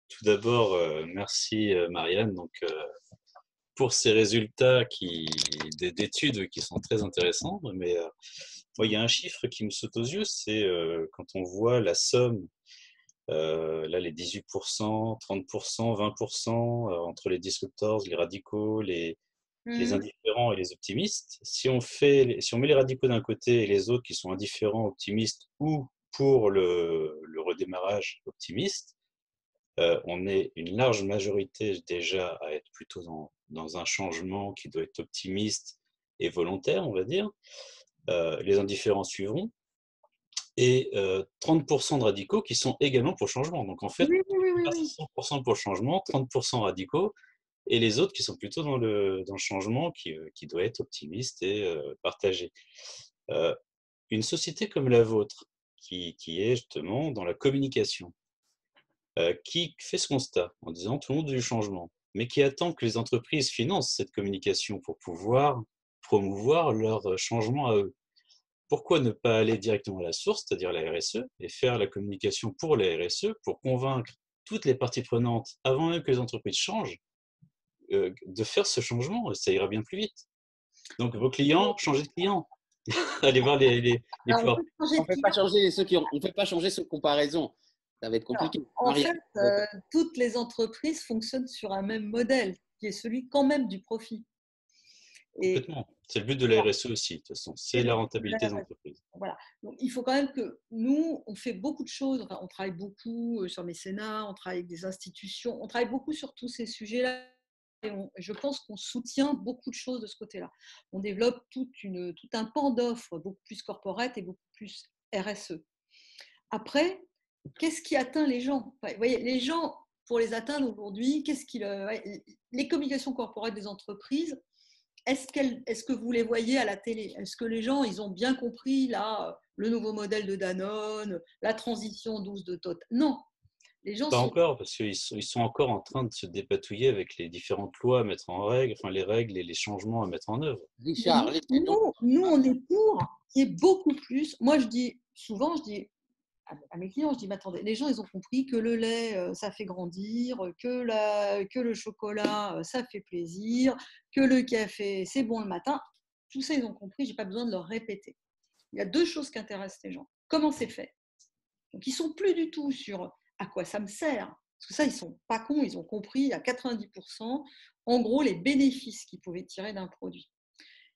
Tout d'abord, merci Marianne pour ces résultats d'études qui sont très intéressants. Mais il y a un chiffre qui me saute aux yeux, c'est quand on voit la somme, là les 18%, 30%, 20% entre les disruptors, les radicaux, les indifférents et les optimistes. Si on met les radicaux d'un côté et les autres qui sont indifférents, optimistes ou pour le redémarrage optimiste, on est une large majorité déjà à être plutôt dans un changement qui doit être optimiste et volontaire, on va dire. Les indifférents suivront. Et 30% de radicaux qui sont également pour le changement. Donc en fait, 100% pour le changement, 30% radicaux, et les autres qui sont plutôt dans le changement qui doit être optimiste et partagé. Une société comme la vôtre, qui est justement dans la communication, qui fait ce constat en disant tout le monde veut du changement, mais qui attend que les entreprises financent cette communication pour pouvoir promouvoir leur changement à eux. Pourquoi ne pas aller directement à la source, c'est-à-dire la RSE, et faire la communication pour la RSE, pour convaincre toutes les parties prenantes, avant même que les entreprises changent, de faire ce changement, ça ira bien plus vite. Donc vos clients, changez de client. Allez voir les on ne fait pas changer ceux qui n'ont pas raison. Ça va être compliqué. Alors, en fait, toutes les entreprises fonctionnent sur un même modèle. qui est celui quand même du profit. Et Complètement. C'est le but de la RSE aussi, de toute façon. C'est la rentabilité des entreprises. voilà. Donc, il faut quand même que nous, on fait beaucoup de choses. Enfin, on travaille beaucoup sur mécénat, on travaille avec des institutions, on travaille beaucoup sur tous ces sujets-là. Et je pense qu'on soutient beaucoup de choses de ce côté-là. On développe tout un pan d'offres beaucoup plus corporate et beaucoup plus RSE. Après, qu'est-ce qui atteint les gens? Enfin, vous voyez, les gens, pour les atteindre aujourd'hui, les communications corporates des entreprises, est-ce que vous les voyez à la télé? Est-ce que les gens, ils ont bien compris là, le nouveau modèle de Danone, la transition douce de Total? Non, les gens Pas sont… encore, parce qu'ils sont encore en train de se dépatouiller avec les différentes lois à mettre en règle, enfin les règles et les changements à mettre en œuvre. Richard, Nous, on est pour qu'il y ait beaucoup plus. Moi, je dis souvent, à mes clients, je dis, mais attendez, les gens, ils ont compris que le lait, ça fait grandir, que le chocolat, ça fait plaisir, que le café, c'est bon le matin. Tout ça, ils ont compris, je n'ai pas besoin de leur répéter. Il y a deux choses qui intéressent les gens. Comment c'est fait? Donc, ils ne sont plus du tout sur à quoi ça me sert. Parce que ça, ils ne sont pas cons, ils ont compris à 90%, en gros, les bénéfices qu'ils pouvaient tirer d'un produit.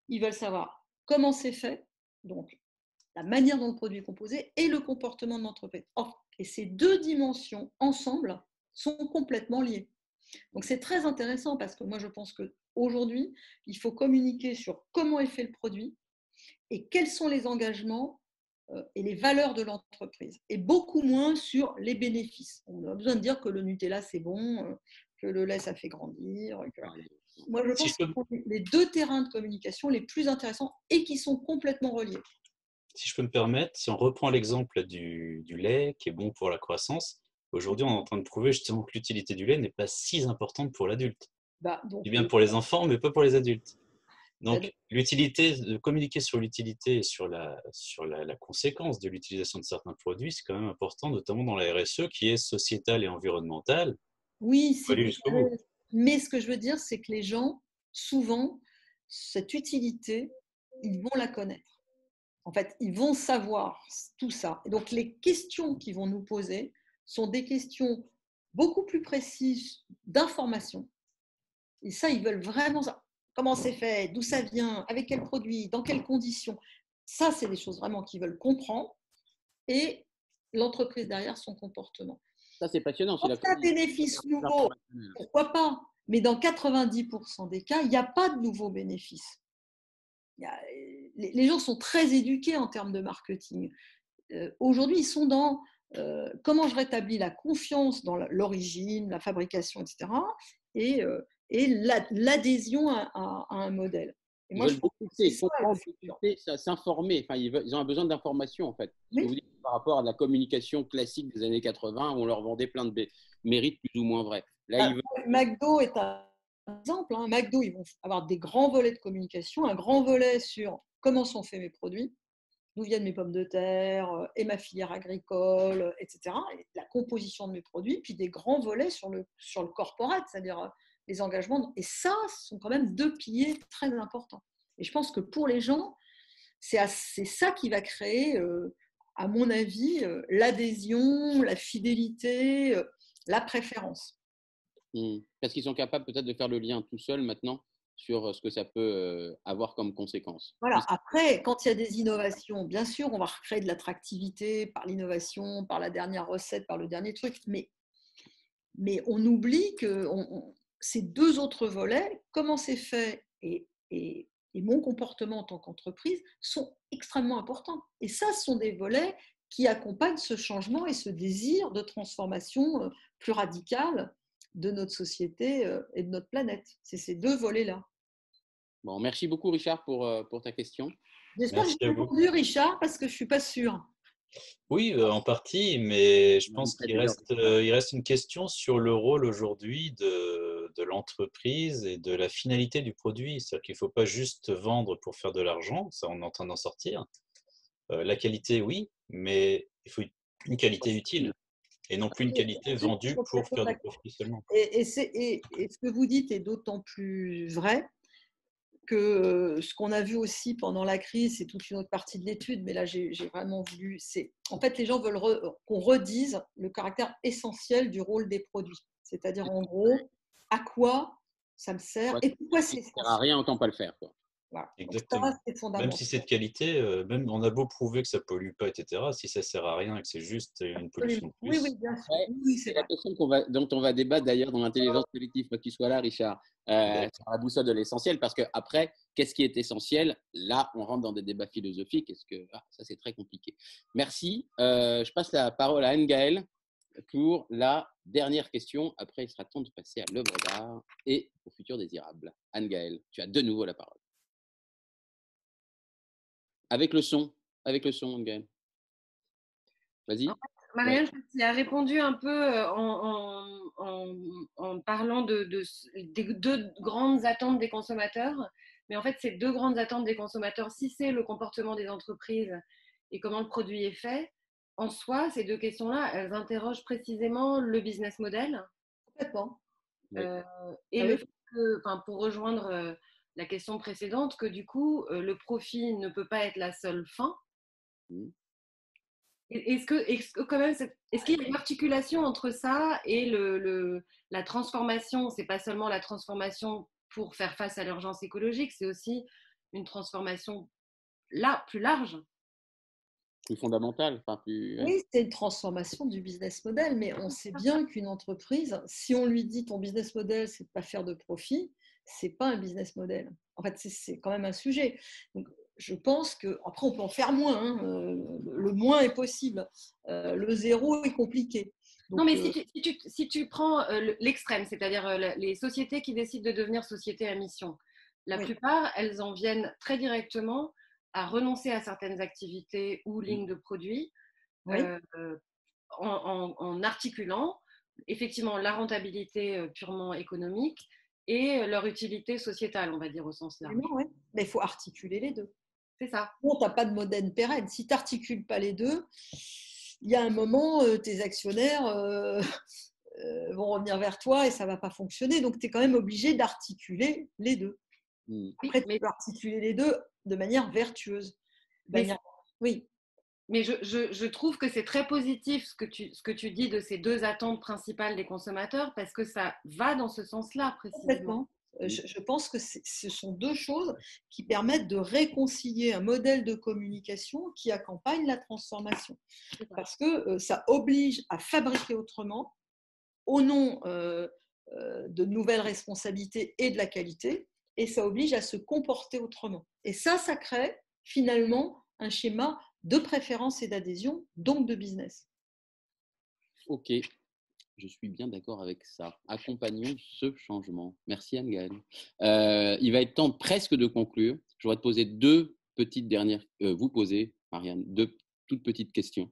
Ils veulent savoir comment c'est fait, donc la manière dont le produit est composé et le comportement de l'entreprise. Et ces deux dimensions ensemble sont complètement liées. Donc c'est très intéressant parce que moi je pense qu'aujourd'hui, il faut communiquer sur comment est fait le produit et quels sont les engagements et les valeurs de l'entreprise, et beaucoup moins sur les bénéfices. On a besoin de dire que le Nutella c'est bon, que le lait ça fait grandir. Moi je pense que c'est les deux terrains de communication les plus intéressants et qui sont complètement reliés. Si je peux me permettre, si on reprend l'exemple du lait qui est bon pour la croissance, aujourd'hui on est en train de prouver justement que l'utilité du lait n'est pas si importante pour l'adulte. C'est bien pour les enfants, mais pas pour les adultes. Donc, l'utilité, de communiquer sur l'utilité et sur la conséquence de l'utilisation de certains produits, c'est quand même important, notamment dans la RSE qui est sociétale et environnementale. Oui, Il faut aller jusqu'au bout. Mais ce que je veux dire, c'est que les gens, souvent, cette utilité, ils vont la connaître. En fait, ils vont savoir tout ça. Et donc, les questions qu'ils vont nous poser sont des questions beaucoup plus précises d'information. Et ça, ils veulent vraiment savoir comment c'est fait, d'où ça vient, avec quel produit, dans quelles conditions. Ça, c'est des choses vraiment qu'ils veulent comprendre. Et l'entreprise derrière, son comportement. Ça, c'est passionnant. Quand tu as un bénéfice nouveau, pourquoi pas? Mais dans 90% des cas, il n'y a pas de nouveaux bénéfices. Les gens sont très éduqués en termes de marketing. Aujourd'hui, ils sont dans comment je rétablis la confiance dans l'origine, la fabrication, etc. Et l'adhésion à un modèle. Et moi, je pense que c'est comprendre, s'informer. Enfin, ils ont besoin d'informations, en fait. Ce que vous dites par rapport à la communication classique des années 80, où on leur vendait plein de mérites plus ou moins vrais. Là, McDo est un exemple. McDo, ils vont avoir des grands volets de communication, un grand volet sur comment sont faits mes produits, d'où viennent mes pommes de terre et ma filière agricole, etc. Et la composition de mes produits, puis des grands volets sur le corporate, c'est-à-dire les engagements. Et ça, ce sont quand même deux piliers très importants. Et je pense que pour les gens, c'est ça qui va créer, à mon avis, l'adhésion, la fidélité, la préférence. Parce qu'ils sont capables peut-être de faire le lien tout seuls maintenant sur ce que ça peut avoir comme conséquence. Voilà. Après, quand il y a des innovations, bien sûr, on va recréer de l'attractivité par l'innovation, par la dernière recette, par le dernier truc, mais on oublie que ces deux autres volets, comment c'est fait et mon comportement en tant qu'entreprise, sont extrêmement importants. Et ça, ce sont des volets qui accompagnent ce changement et ce désir de transformation plus radicale de notre société et de notre planète. C'est ces deux volets-là. Bon, merci beaucoup, Richard, pour ta question. J'espère que j'ai répondu, Richard, parce que je ne suis pas sûre. Oui, en partie, mais je pense qu'il reste une question sur le rôle aujourd'hui de l'entreprise et de la finalité du produit. C'est-à-dire qu'il ne faut pas juste vendre pour faire de l'argent, ça on est en train d'en sortir. La qualité, oui, mais il faut une qualité utile et non plus une qualité vendue pour faire du profit seulement. Et ce que vous dites est d'autant plus vrai que ce qu'on a vu aussi pendant la crise, c'est toute une autre partie de l'étude, mais là j'ai vraiment voulu, c'est en fait les gens veulent qu'on redise le caractère essentiel du rôle des produits. C'est-à-dire en gros, à quoi ça me sert Ouais, et pourquoi ça c'est ne sert à rien autant pas le faire, quoi. voilà. Donc Exactement. ça, c'est Même fondamental. si c'est de qualité, même on a beau prouver que ça pollue pas, etc. Si ça sert à rien et que c'est juste une pollution Absolument. de Oui, plus, oui, bien sûr. Ouais, Oui, oui, c'est c'est la vrai. question dont on va débattre d'ailleurs dans l'intelligence collective, quand tu sois là, Richard, d'accord. sur la boussole de l'essentiel, parce qu'après, qu'est-ce qui est essentiel? Là, on rentre dans des débats philosophiques. Ça, c'est très compliqué. Merci. Je passe la parole à Anne-Gaëlle pour la dernière question. Après, il sera temps de passer à l'œuvre d'art et au futur désirable. Anne-Gaëlle, tu as de nouveau la parole. Avec le son, Anne-Gaëlle. Vas-y. Ouais. Marianne, tu as répondu un peu en parlant des deux grandes attentes des consommateurs. Mais en fait, ces deux grandes attentes des consommateurs, si c'est le comportement des entreprises et comment le produit est fait, en soi, ces deux questions-là, elles interrogent précisément le business model Complètement. Oui. et Ah le oui. fait que, enfin, pour rejoindre la question précédente, que du coup, le profit ne peut pas être la seule fin. Mmh. Est-ce que quand même, est-ce qu'il y a une articulation entre ça et la transformation? C'est pas seulement la transformation pour faire face à l'urgence écologique, c'est aussi une transformation là, plus large. Plus fondamental, enfin plus. Ouais. Oui, c'est une transformation du business model, mais on sait bien qu'une entreprise, si on lui dit ton business model, c'est de pas faire de profit, c'est pas un business model. En fait, c'est quand même un sujet. Donc, je pense que après on peut en faire moins. Hein, le moins est possible. Le zéro est compliqué. Non, Donc, mais si tu prends l'extrême, c'est-à-dire les sociétés qui décident de devenir sociétés à mission, la oui, plupart, elles en viennent très directement à renoncer à certaines activités ou lignes de produits oui. euh, en articulant effectivement la rentabilité purement économique et leur utilité sociétale, on va dire au sens large. Absolument, ouais. Mais il faut articuler les deux. C'est ça. Bon, tu n'as pas de modèle pérenne. Si tu n'articules pas les deux, il y a un moment, tes actionnaires vont revenir vers toi et ça ne va pas fonctionner. Donc, tu es quand même obligé d'articuler les deux. Mmh. Oui, Après, tu peux articuler les deux de manière vertueuse. De mais, manière... Oui, mais je trouve que c'est très positif ce que tu dis de ces deux attentes principales des consommateurs parce que ça va dans ce sens-là précisément. complètement. Je pense que ce sont deux choses qui permettent de réconcilier un modèle de communication qui accompagne la transformation. Parce que ça oblige à fabriquer autrement au nom de nouvelles responsabilités et de la qualité, et ça oblige à se comporter autrement. Et ça crée finalement un schéma de préférence et d'adhésion, donc de business. Ok, je suis bien d'accord avec ça. Accompagnons ce changement. Merci Anne-Gaëlle. Il va être temps presque de conclure. Je voudrais te poser deux petites dernières, vous poser, Marianne, deux toutes petites questions.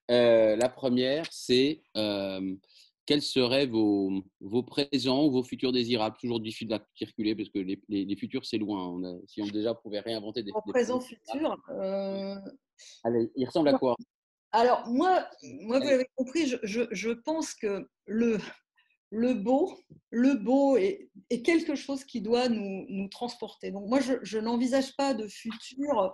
La première, c'est quels seraient vos présents ou vos futurs désirables? Toujours difficile de circuler parce que les futurs, c'est loin. Si on déjà pouvait réinventer En des présent, présents, futur. allez, il ressemble à quoi? Alors, moi vous Allez. l'avez compris, je pense que le beau est quelque chose qui doit nous transporter. Donc moi, je n'envisage pas de futur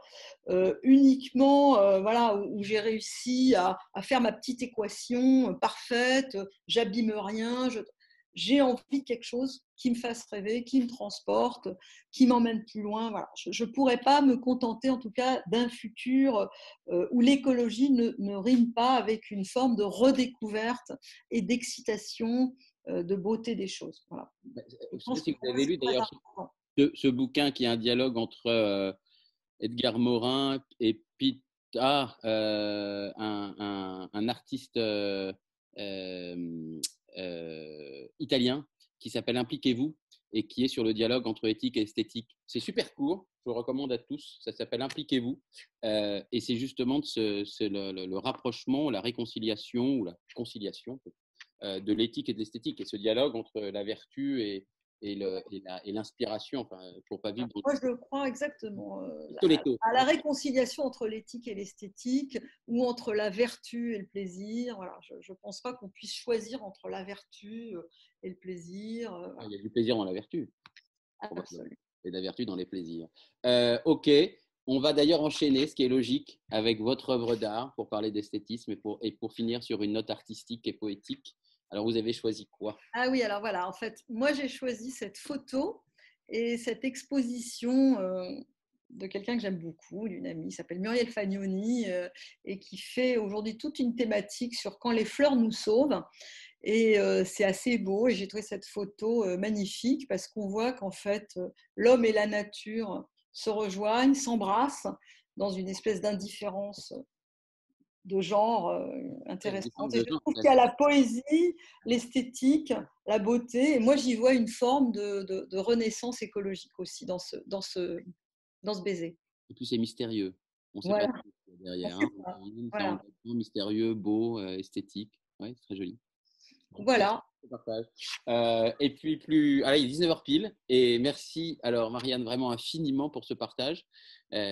uniquement voilà, où j'ai réussi à faire ma petite équation parfaite, j'abîme rien, j'ai envie de quelque chose qui me fasse rêver, qui me transporte, qui m'emmène plus loin. Voilà. Je ne pourrais pas me contenter en tout cas d'un futur où l'écologie ne rime pas avec une forme de redécouverte et d'excitation de beauté des choses. Voilà. Je Je ne sais pas pense que si vous pour moi, avez c'est lu très d'ailleurs important. ce bouquin qui est un dialogue entre Edgar Morin et Pita, un artiste italien qui s'appelle Impliquez-vous et qui est sur le dialogue entre éthique et esthétique. C'est super court, je le recommande à tous. Ça s'appelle Impliquez-vous et c'est justement le rapprochement, la réconciliation ou la conciliation de l'éthique et de l'esthétique et ce dialogue entre la vertu et l'inspiration, enfin, pour pas vivre dans Moi, je crois exactement le toléto. à la réconciliation entre l'éthique et l'esthétique ou entre la vertu et le plaisir. Voilà. Je ne pense pas qu'on puisse choisir entre la vertu et le plaisir. Il Voilà. y a du plaisir dans la vertu, probablement, Absolument. et de la vertu dans les plaisirs. Ok, on va d'ailleurs enchaîner, ce qui est logique, avec votre œuvre d'art pour parler d'esthétisme et pour finir sur une note artistique et poétique. Alors, vous avez choisi quoi? Ah oui, alors voilà, en fait, moi j'ai choisi cette photo et cette exposition de quelqu'un que j'aime beaucoup, d'une amie qui s'appelle Muriel Fagnoni et qui fait aujourd'hui toute une thématique sur quand les fleurs nous sauvent. Et c'est assez beau et j'ai trouvé cette photo magnifique parce qu'on voit qu'en fait, l'homme et la nature se rejoignent, s'embrassent dans une espèce d'indifférence de genre intéressante. Et je trouve qu'il y a la poésie, l'esthétique, la beauté. Et moi, j'y vois une forme de renaissance écologique aussi dans ce baiser. Et puis, c'est mystérieux. On ne sait pas Voilà. trop ce qu'il y a derrière. C'est ça. C'est Voilà. mystérieux, beau, esthétique. Ouais, c'est très joli. Merci Voilà. pour le partage. Et puis, il est 19h pile. Et merci, alors, Marianne, vraiment infiniment pour ce partage,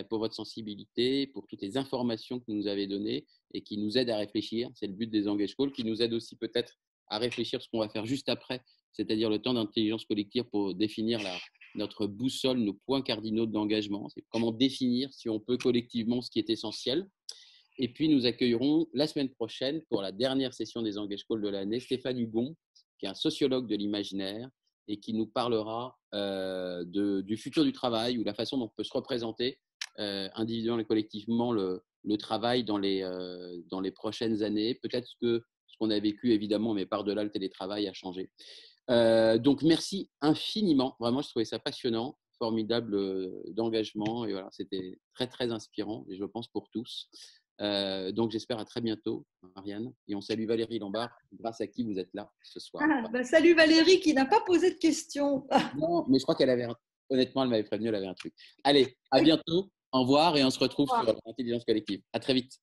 pour votre sensibilité, pour toutes les informations que vous nous avez données et qui nous aident à réfléchir. C'est le but des Engage Calls, qui nous aide aussi peut-être à réfléchir ce qu'on va faire juste après, c'est-à-dire le temps d'intelligence collective pour définir notre boussole, nos points cardinaux d'engagement. C'est comment définir, si on peut, collectivement ce qui est essentiel. Et puis, nous accueillerons la semaine prochaine, pour la dernière session des Engage Calls de l'année, Stéphane Hugon, qui est un sociologue de l'imaginaire et qui nous parlera du futur du travail ou la façon dont on peut se représenter individuellement et collectivement le travail dans les prochaines années. Peut-être que ce qu'on a vécu, évidemment, mais par-delà le télétravail, a changé. Donc, merci infiniment. Vraiment, je trouvais ça passionnant, formidable d'engagement. Et voilà, c'était très, très inspirant, et je pense pour tous. Donc, j'espère à très bientôt, Marianne. Et on salue Valérie Lombard, grâce à qui vous êtes là ce soir. Salut Valérie, qui n'a pas posé de questions. Non, mais je crois qu'elle avait, honnêtement, elle m'avait prévenu, elle avait un truc. Allez, à bientôt. Au revoir et on se retrouve sur l'intelligence collective. À très vite.